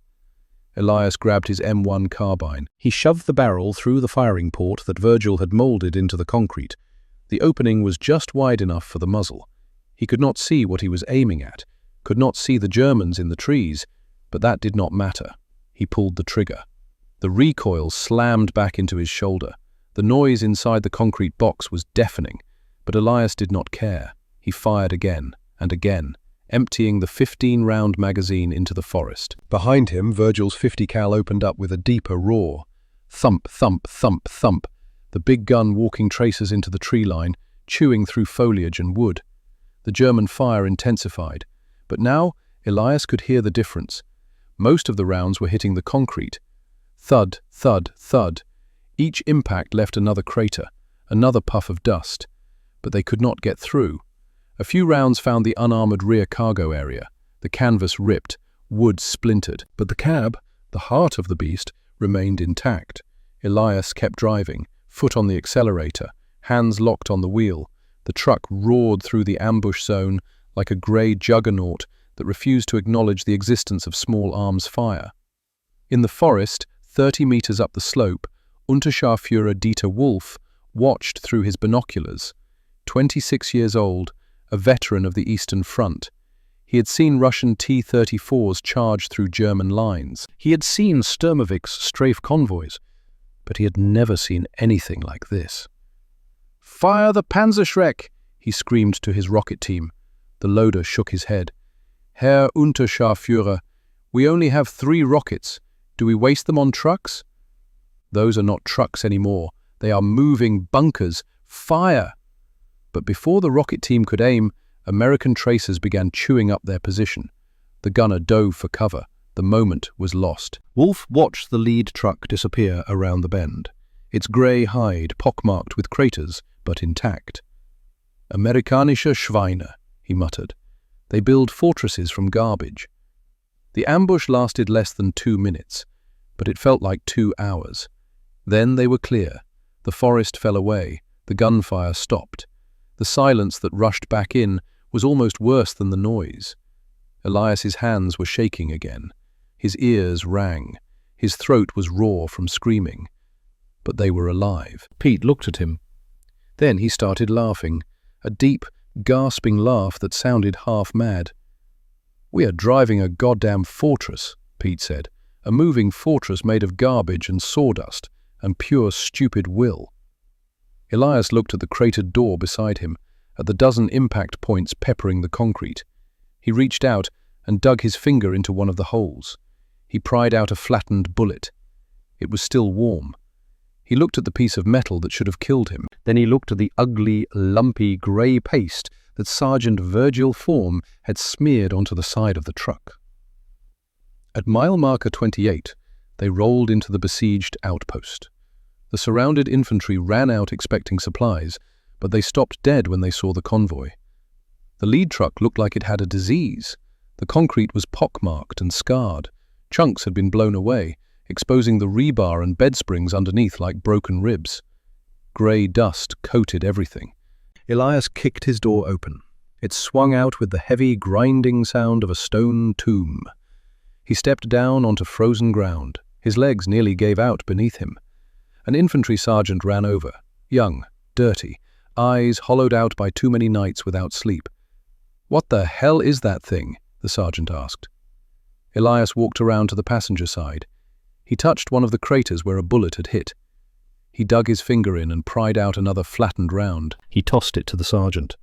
Elias grabbed his M1 carbine. He shoved the barrel through the firing port that Virgil had molded into the concrete. The opening was just wide enough for the muzzle. He could not see what he was aiming at, could not see the Germans in the trees, but that did not matter. He pulled the trigger. The recoil slammed back into his shoulder. The noise inside the concrete box was deafening, but Elias did not care. He fired again and again, emptying the 15-round magazine into the forest. Behind him, Virgil's 50 cal opened up with a deeper roar. Thump, thump, thump, thump. The big gun walking traces into the tree line, chewing through foliage and wood. The German fire intensified, but now Elias could hear the difference. Most of the rounds were hitting the concrete. Thud, thud, thud. Each impact left another crater, another puff of dust. But they could not get through. A few rounds found the unarmored rear cargo area. The canvas ripped, wood splintered. But the cab, the heart of the beast, remained intact. Elias kept driving, foot on the accelerator, hands locked on the wheel. The truck roared through the ambush zone like a grey juggernaut that refused to acknowledge the existence of small arms fire. In the forest, 30 meters up the slope, Unterscharführer Dieter Wolf watched through his binoculars. 26 years old, a veteran of the Eastern Front. He had seen Russian T-34s charge through German lines. He had seen Sturmovik's strafe convoys, but he had never seen anything like this. "Fire the Panzerschreck!" he screamed to his rocket team. The loader shook his head. "Herr Unterscharführer, we only have 3 rockets. Do we waste them on trucks?" "Those are not trucks anymore. They are moving bunkers. Fire!" But before the rocket team could aim, American tracers began chewing up their position. The gunner dove for cover. The moment was lost. Wolf watched the lead truck disappear around the bend, its grey hide pockmarked with craters, but intact. "Amerikanische Schweine," he muttered. "They build fortresses from garbage." The ambush lasted less than 2 minutes, but it felt like 2 hours. Then they were clear. The forest fell away. The gunfire stopped. The silence that rushed back in was almost worse than the noise. Elias's hands were shaking again. His ears rang. His throat was raw from screaming. But they were alive. Pete looked at him. Then he started laughing, a deep, gasping laugh that sounded half-mad. "We are driving a goddamn fortress," Pete said. "A moving fortress made of garbage and sawdust and pure stupid will." Elias looked at the cratered door beside him, at the dozen impact points peppering the concrete. He reached out and dug his finger into one of the holes. He pried out a flattened bullet. It was still warm. He looked at the piece of metal that should have killed him. Then he looked at the ugly, lumpy grey paste that Sergeant Virgil Form had smeared onto the side of the truck. At mile marker 28, they rolled into the besieged outpost. The surrounded infantry ran out expecting supplies, but they stopped dead when they saw the convoy. The lead truck looked like it had a disease. The concrete was pockmarked and scarred. Chunks had been blown away, exposing the rebar and bed springs underneath like broken ribs. Grey dust coated everything. Elias kicked his door open. It swung out with the heavy, grinding sound of a stone tomb. He stepped down onto frozen ground. His legs nearly gave out beneath him. An infantry sergeant ran over, young, dirty, eyes hollowed out by too many nights without sleep. "What the hell is that thing?" the sergeant asked. Elias walked around to the passenger side. He touched one of the craters where a bullet had hit. He dug his finger in and pried out another flattened round. He tossed it to the sergeant.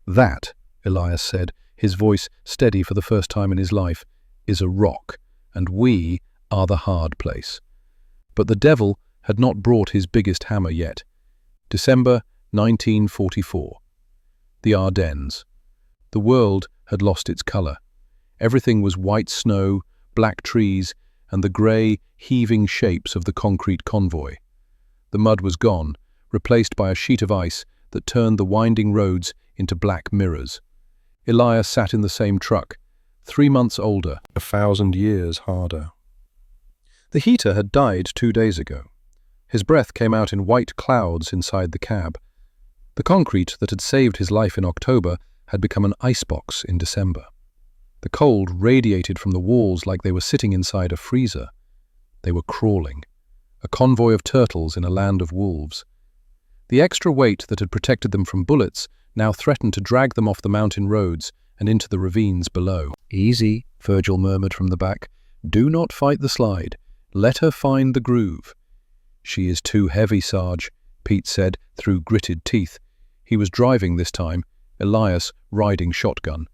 "That," Elias said, his voice steady for the first time in his life, "is a rock, and we are the hard place." But the devil had not brought his biggest hammer yet. December 1944. The Ardennes. The world had lost its colour. Everything was white snow, black trees, and the grey, heaving shapes of the concrete convoy. The mud was gone, replaced by a sheet of ice that turned the winding roads into black mirrors. Elias sat in the same truck, 3 months older, 1,000 years harder. The heater had died 2 days ago. His breath came out in white clouds inside the cab. The concrete that had saved his life in October had become an icebox in December. The cold radiated from the walls like they were sitting inside a freezer. They were crawling, a convoy of turtles in a land of wolves. The extra weight that had protected them from bullets now threatened to drag them off the mountain roads and into the ravines below. "Easy," Virgil murmured from the back. "Do not fight the slide. Let her find the groove." "She is too heavy, Sarge," Pete said through gritted teeth. He was driving this time, Elias riding shotgun.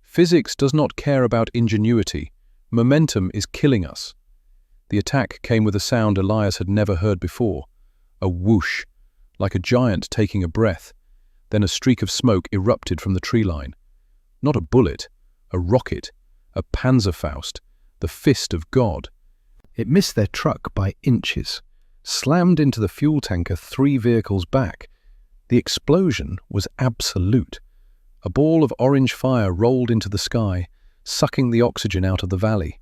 "Physics does not care about ingenuity. Momentum is killing us." The attack came with a sound Elias had never heard before. A whoosh, like a giant taking a breath. Then a streak of smoke erupted from the tree line. Not a bullet, a rocket, a Panzerfaust, the fist of God. It missed their truck by inches, slammed into the fuel tanker 3 vehicles back. The explosion was absolute. A ball of orange fire rolled into the sky, sucking the oxygen out of the valley.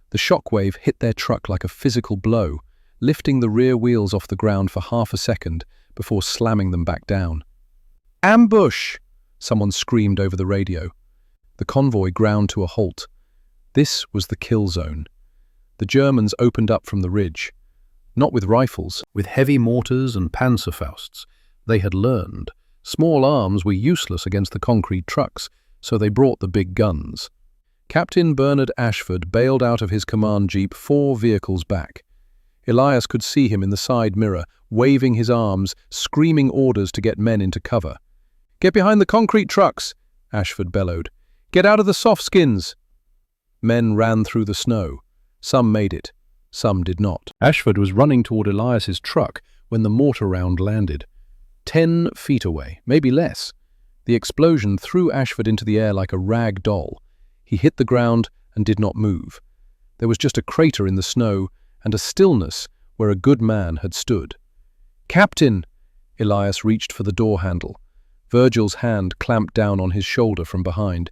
The shockwave hit their truck like a physical blow, lifting the rear wheels off the ground for half a second before slamming them back down. "Ambush!" someone screamed over the radio. The convoy ground to a halt. This was the kill zone. The Germans opened up from the ridge. Not with rifles, with heavy mortars and Panzerfausts. They had learned. Small arms were useless against the concrete trucks, so they brought the big guns. Captain Bernard Ashford bailed out of his command jeep 4 vehicles back. Elias could see him in the side mirror, waving his arms, screaming orders to get men into cover. "Get behind the concrete trucks," Ashford bellowed. "Get out of the soft skins." Men ran through the snow. Some made it. Some did not. Ashford was running toward Elias's truck when the mortar round landed. 10 feet away, maybe less. The explosion threw Ashford into the air like a rag doll. He hit the ground and did not move. There was just a crater in the snow and a stillness where a good man had stood. "Captain!" Elias reached for the door handle. Virgil's hand clamped down on his shoulder from behind.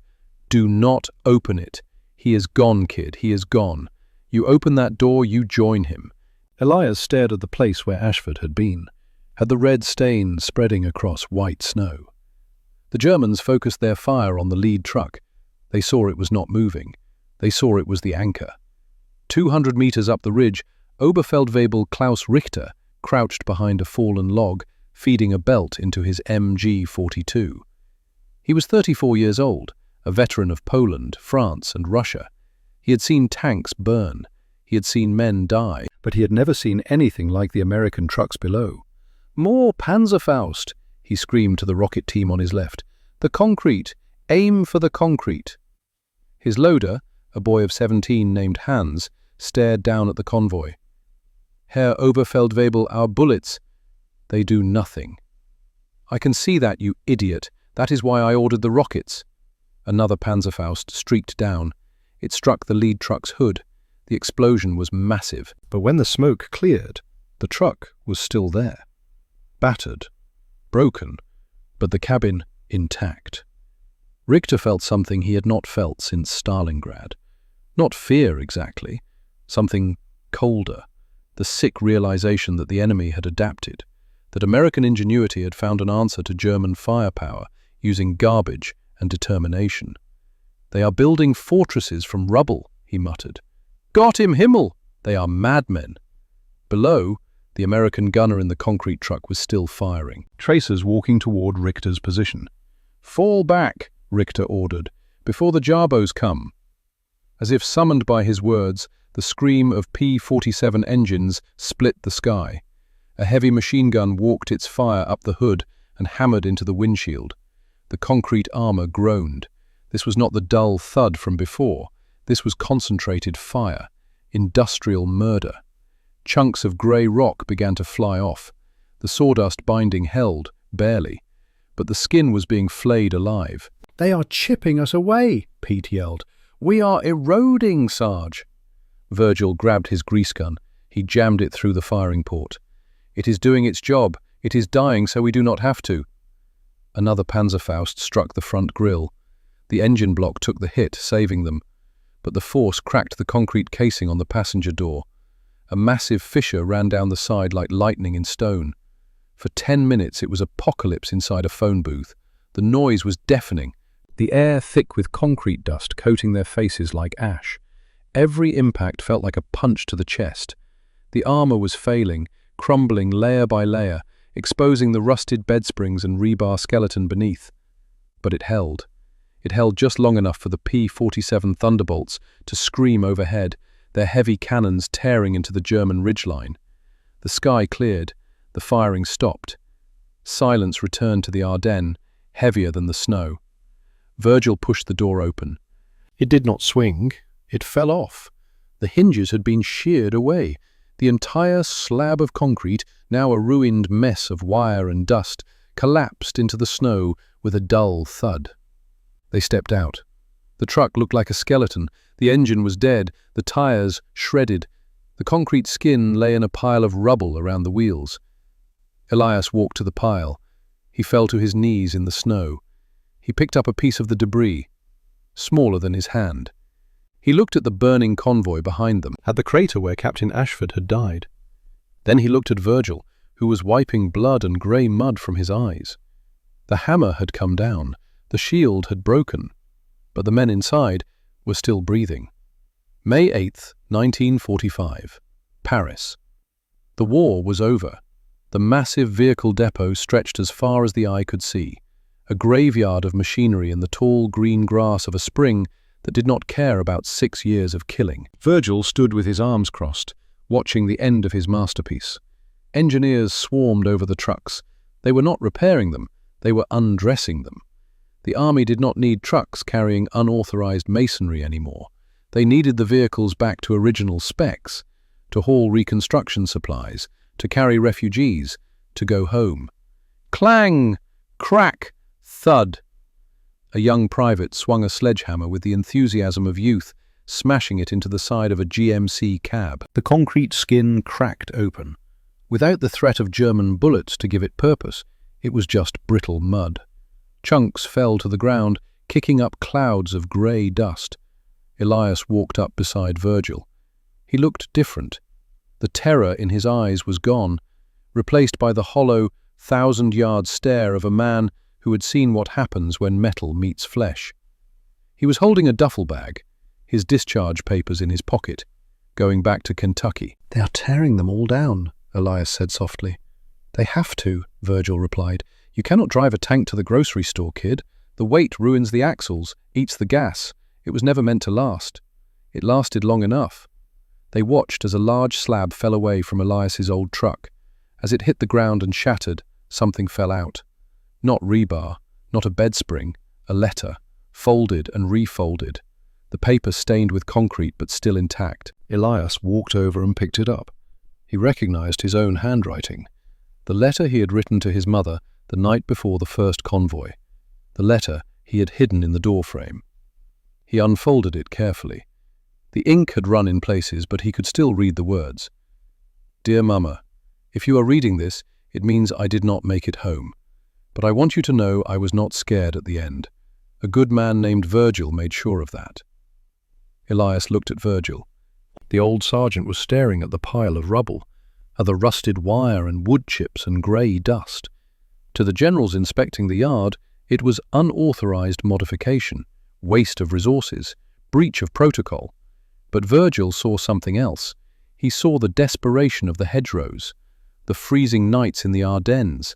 "Do not open it. He is gone, kid. He is gone. You open that door, you join him." Elias stared at the place where Ashford had been, at the red stain spreading across white snow. The Germans focused their fire on the lead truck. They saw it was not moving. They saw it was the anchor. 200 meters up the ridge, Oberfeldwebel Klaus Richter crouched behind a fallen log, feeding a belt into his MG-42. He was 34 years old, a veteran of Poland, France, and Russia. He had seen tanks burn. He had seen men die, but he had never seen anything like the American trucks below. "More Panzerfaust!" he screamed to the rocket team on his left. "The concrete! Aim for the concrete!" His loader, a boy of 17 named Hans, stared down at the convoy. "Herr Oberfeldwebel, our bullets, they do nothing." "I can see that, you idiot. That is why I ordered the rockets." Another Panzerfaust streaked down. It struck the lead truck's hood. The explosion was massive. But when the smoke cleared, The truck was still there. Battered, broken, but the cabin intact. Richter felt something he had not felt since Stalingrad. Not fear exactly, something colder, the sick realization that the enemy had adapted, that American ingenuity had found an answer to German firepower using garbage and determination. "They are building fortresses from rubble," he muttered. "Gott im Himmel! They are madmen." Below, the American gunner in the concrete truck was still firing. Tracers walking toward Richter's position. "Fall back," Richter ordered, "before the Jarbos come." As if summoned by his words, the scream of P-47 engines split the sky. A heavy machine gun walked its fire up the hood and hammered into the windshield. The concrete armor groaned. This was not the dull thud from before. This was concentrated fire, industrial murder. Chunks of grey rock began to fly off. The sawdust binding held, barely, but the skin was being flayed alive. "They are chipping us away," Pete yelled. "We are eroding, Sarge." Virgil grabbed his grease gun. He jammed it through the firing port. "It is doing its job. It is dying so we do not have to." Another Panzerfaust struck the front grille. The engine block took the hit, saving them, but the force cracked the concrete casing on the passenger door. A massive fissure ran down the side like lightning in stone. For 10 minutes it was apocalypse inside a phone booth. The noise was deafening, the air thick with concrete dust coating their faces like ash. Every impact felt like a punch to the chest. The armor was failing, crumbling layer by layer, exposing the rusted bedsprings and rebar skeleton beneath. But it held. It held just long enough for the P-47 Thunderbolts to scream overhead, their heavy cannons tearing into the German ridgeline. The sky cleared. The firing stopped. Silence returned to the Ardennes, heavier than the snow. Virgil pushed the door open. It did not swing. It fell off. The hinges had been sheared away. The entire slab of concrete, now a ruined mess of wire and dust, collapsed into the snow with a dull thud. They stepped out. The truck looked like a skeleton. The engine was dead, the tires shredded. The concrete skin lay in a pile of rubble around the wheels. Elias walked to the pile. He fell to his knees in the snow. He picked up a piece of the debris, smaller than his hand. He looked at the burning convoy behind them, at the crater where Captain Ashford had died. Then he looked at Virgil, who was wiping blood and grey mud from his eyes. The hammer had come down, the shield had broken, but the men inside were still breathing. May 8th, 1945. Paris. The war was over. The massive vehicle depot stretched as far as the eye could see, a graveyard of machinery in the tall green grass of a spring that did not care about 6 years of killing. Virgil stood with his arms crossed, watching the end of his masterpiece. Engineers swarmed over the trucks. They were not repairing them, they were undressing them. The army did not need trucks carrying unauthorized masonry anymore. They needed the vehicles back to original specs, to haul reconstruction supplies, to carry refugees, to go home. Clang! Crack! Thud! A young private swung a sledgehammer with the enthusiasm of youth, smashing it into the side of a GMC cab. The concrete skin cracked open. Without the threat of German bullets to give it purpose, it was just brittle mud. Chunks fell to the ground, kicking up clouds of grey dust. Elias walked up beside Virgil. He looked different. The terror in his eyes was gone, replaced by the hollow, 1,000-yard stare of a man who had seen what happens when metal meets flesh. He was holding a duffel bag, his discharge papers in his pocket, going back to Kentucky. "They are tearing them all down," Elias said softly. "They have to," Virgil replied. "You cannot drive a tank to the grocery store, kid. The weight ruins the axles, eats the gas. It was never meant to last." It lasted long enough. They watched as a large slab fell away from Elias's old truck. As it hit the ground and shattered, something fell out. Not rebar, not a bed spring, a letter, folded and refolded. The paper stained with concrete but still intact. Elias walked over and picked it up. He recognized his own handwriting. The letter he had written to his mother the night before the first convoy. The letter he had hidden in the doorframe. He unfolded it carefully. The ink had run in places, but he could still read the words. "Dear Mama, If you are reading this, it means I did not make it home. But I want you to know I was not scared at the end. A good man named Virgil made sure of that." Elias looked at Virgil. The old sergeant was staring at the pile of rubble, at the rusted wire and wood chips and grey dust. To the generals inspecting the yard, it was unauthorized modification, waste of resources, breach of protocol. But Virgil saw something else. He saw the desperation of the hedgerows, the freezing nights in the Ardennes,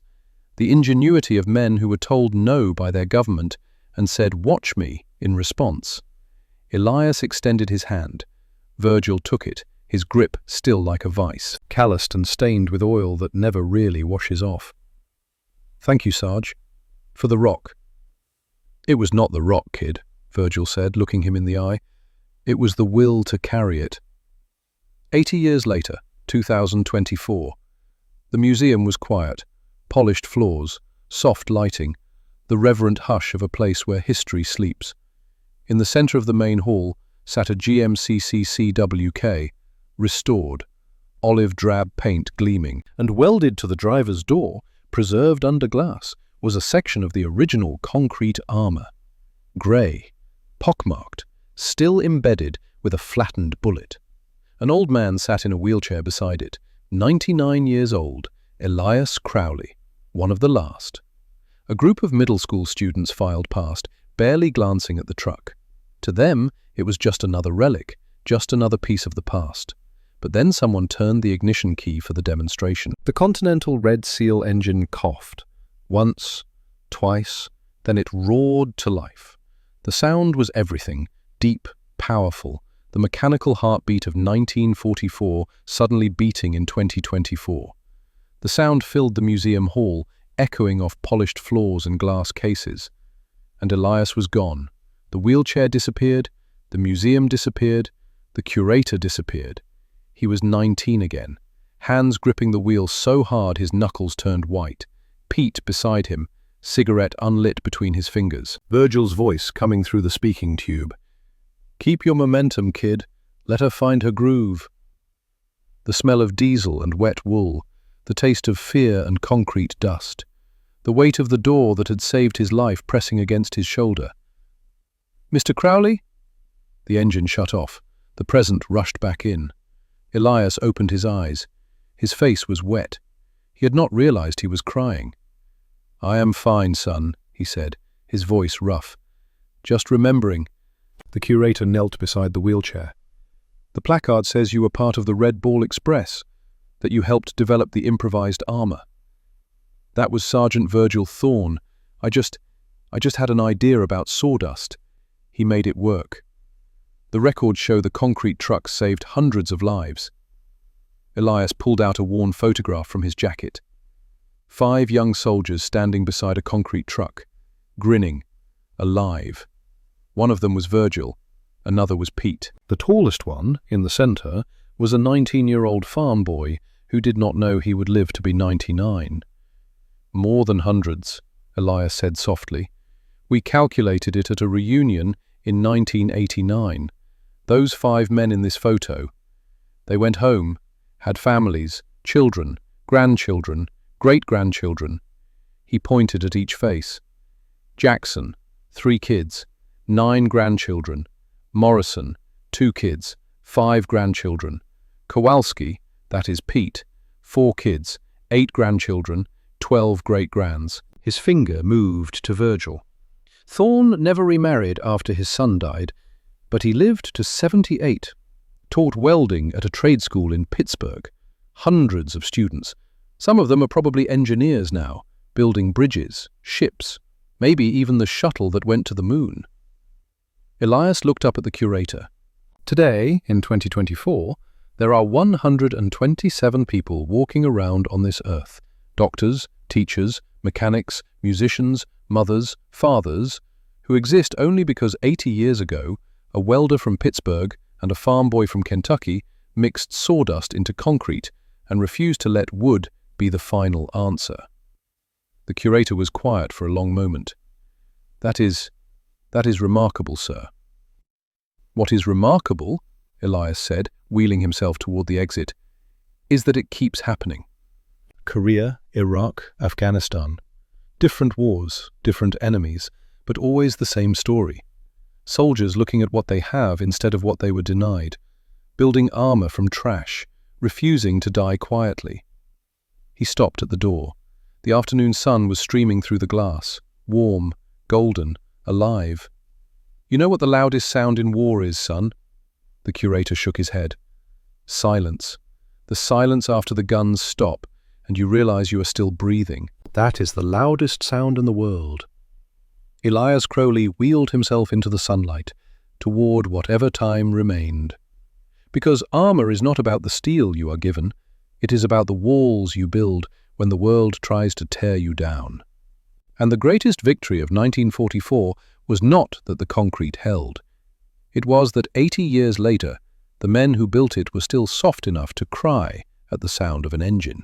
the ingenuity of men who were told no by their government and said, "Watch me," in response. Elias extended his hand. Virgil took it, his grip still like a vice, calloused and stained with oil that never really washes off. "Thank you, Sarge. For the rock." "It was not the rock, kid," Virgil said, looking him in the eye. "It was the will to carry it." 80 years later, 2024. The museum was quiet. Polished floors, soft lighting, the reverent hush of a place where history sleeps. In the center of the main hall sat a GMCC CWK, restored, olive drab paint gleaming, and welded to the driver's door, preserved under glass, was a section of the original concrete armor. Grey, pockmarked, still embedded with a flattened bullet. An old man sat in a wheelchair beside it, 99 years old, Elias Crowley, one of the last. A group of middle school students filed past, barely glancing at the truck. To them, it was just another relic, just another piece of the past. But then someone turned the ignition key for the demonstration. The Continental Red Seal engine coughed. Once, twice, then it roared to life. The sound was everything, deep, powerful, the mechanical heartbeat of 1944 suddenly beating in 2024. The sound filled the museum hall, echoing off polished floors and glass cases. And Elias was gone. The wheelchair disappeared, the museum disappeared, the curator disappeared. He was 19 again, hands gripping the wheel so hard his knuckles turned white. Pete beside him, cigarette unlit between his fingers. Virgil's voice coming through the speaking tube. "Keep your momentum, kid. Let her find her groove." The smell of diesel and wet wool, the taste of fear and concrete dust, the weight of the door that had saved his life pressing against his shoulder. "Mr. Crowley?" The engine shut off. The present rushed back in. Elias opened his eyes. His face was wet. He had not realized he was crying. "I am fine, son," he said, his voice rough. "Just remembering." The curator knelt beside the wheelchair. "The placard says you were part of the Red Ball Express, that you helped develop the improvised armor." "That was Sergeant Virgil Thorne. I just had an idea about sawdust. He made it work. The records show the concrete truck saved hundreds of lives." Elias pulled out a worn photograph from his jacket. 5 young soldiers standing beside a concrete truck, grinning, alive. One of them was Virgil, another was Pete. The tallest one, in the center, was a 19-year-old farm boy who did not know he would live to be 99. "More than hundreds," Elias said softly. "We calculated it at a reunion in 1989. Those 5 men in this photo. They went home, had families, children, grandchildren, great-grandchildren." He pointed at each face. "Jackson, 3 kids, 9 grandchildren. Morrison, 2 kids, 5 grandchildren. Kowalski, that is Pete, 4 kids, 8 grandchildren, 12 great-grands." His finger moved to Virgil. "Thorne never remarried after his son died, but he lived to 78, taught welding at a trade school in Pittsburgh. Hundreds of students. Some of them are probably engineers now, building bridges, ships, maybe even the shuttle that went to the moon." Elias looked up at the curator. "Today, in 2024, there are 127 people walking around on this earth. Doctors, teachers, mechanics, musicians, mothers, fathers, who exist only because 80 years ago, a welder from Pittsburgh and a farm boy from Kentucky mixed sawdust into concrete and refused to let wood be the final answer." The curator was quiet for a long moment. That is remarkable, sir." "What is remarkable," Elias said, wheeling himself toward the exit, "is that it keeps happening. Korea, Iraq, Afghanistan. Different wars, different enemies, but always the same story. Soldiers looking at what they have instead of what they were denied, building armor from trash, refusing to die quietly. He stopped at the door. The afternoon sun was streaming through the glass, warm, golden, alive. "You know what the loudest sound in war is, son?" The curator shook his head. "Silence. The silence after the guns stop, and you realize you are still breathing. That is the loudest sound in the world." Elias Crowley wheeled himself into the sunlight, toward whatever time remained. Because armor is not about the steel you are given, it is about the walls you build when the world tries to tear you down. And the greatest victory of 1944 was not that the concrete held. It was that 80 years later, the men who built it were still soft enough to cry at the sound of an engine.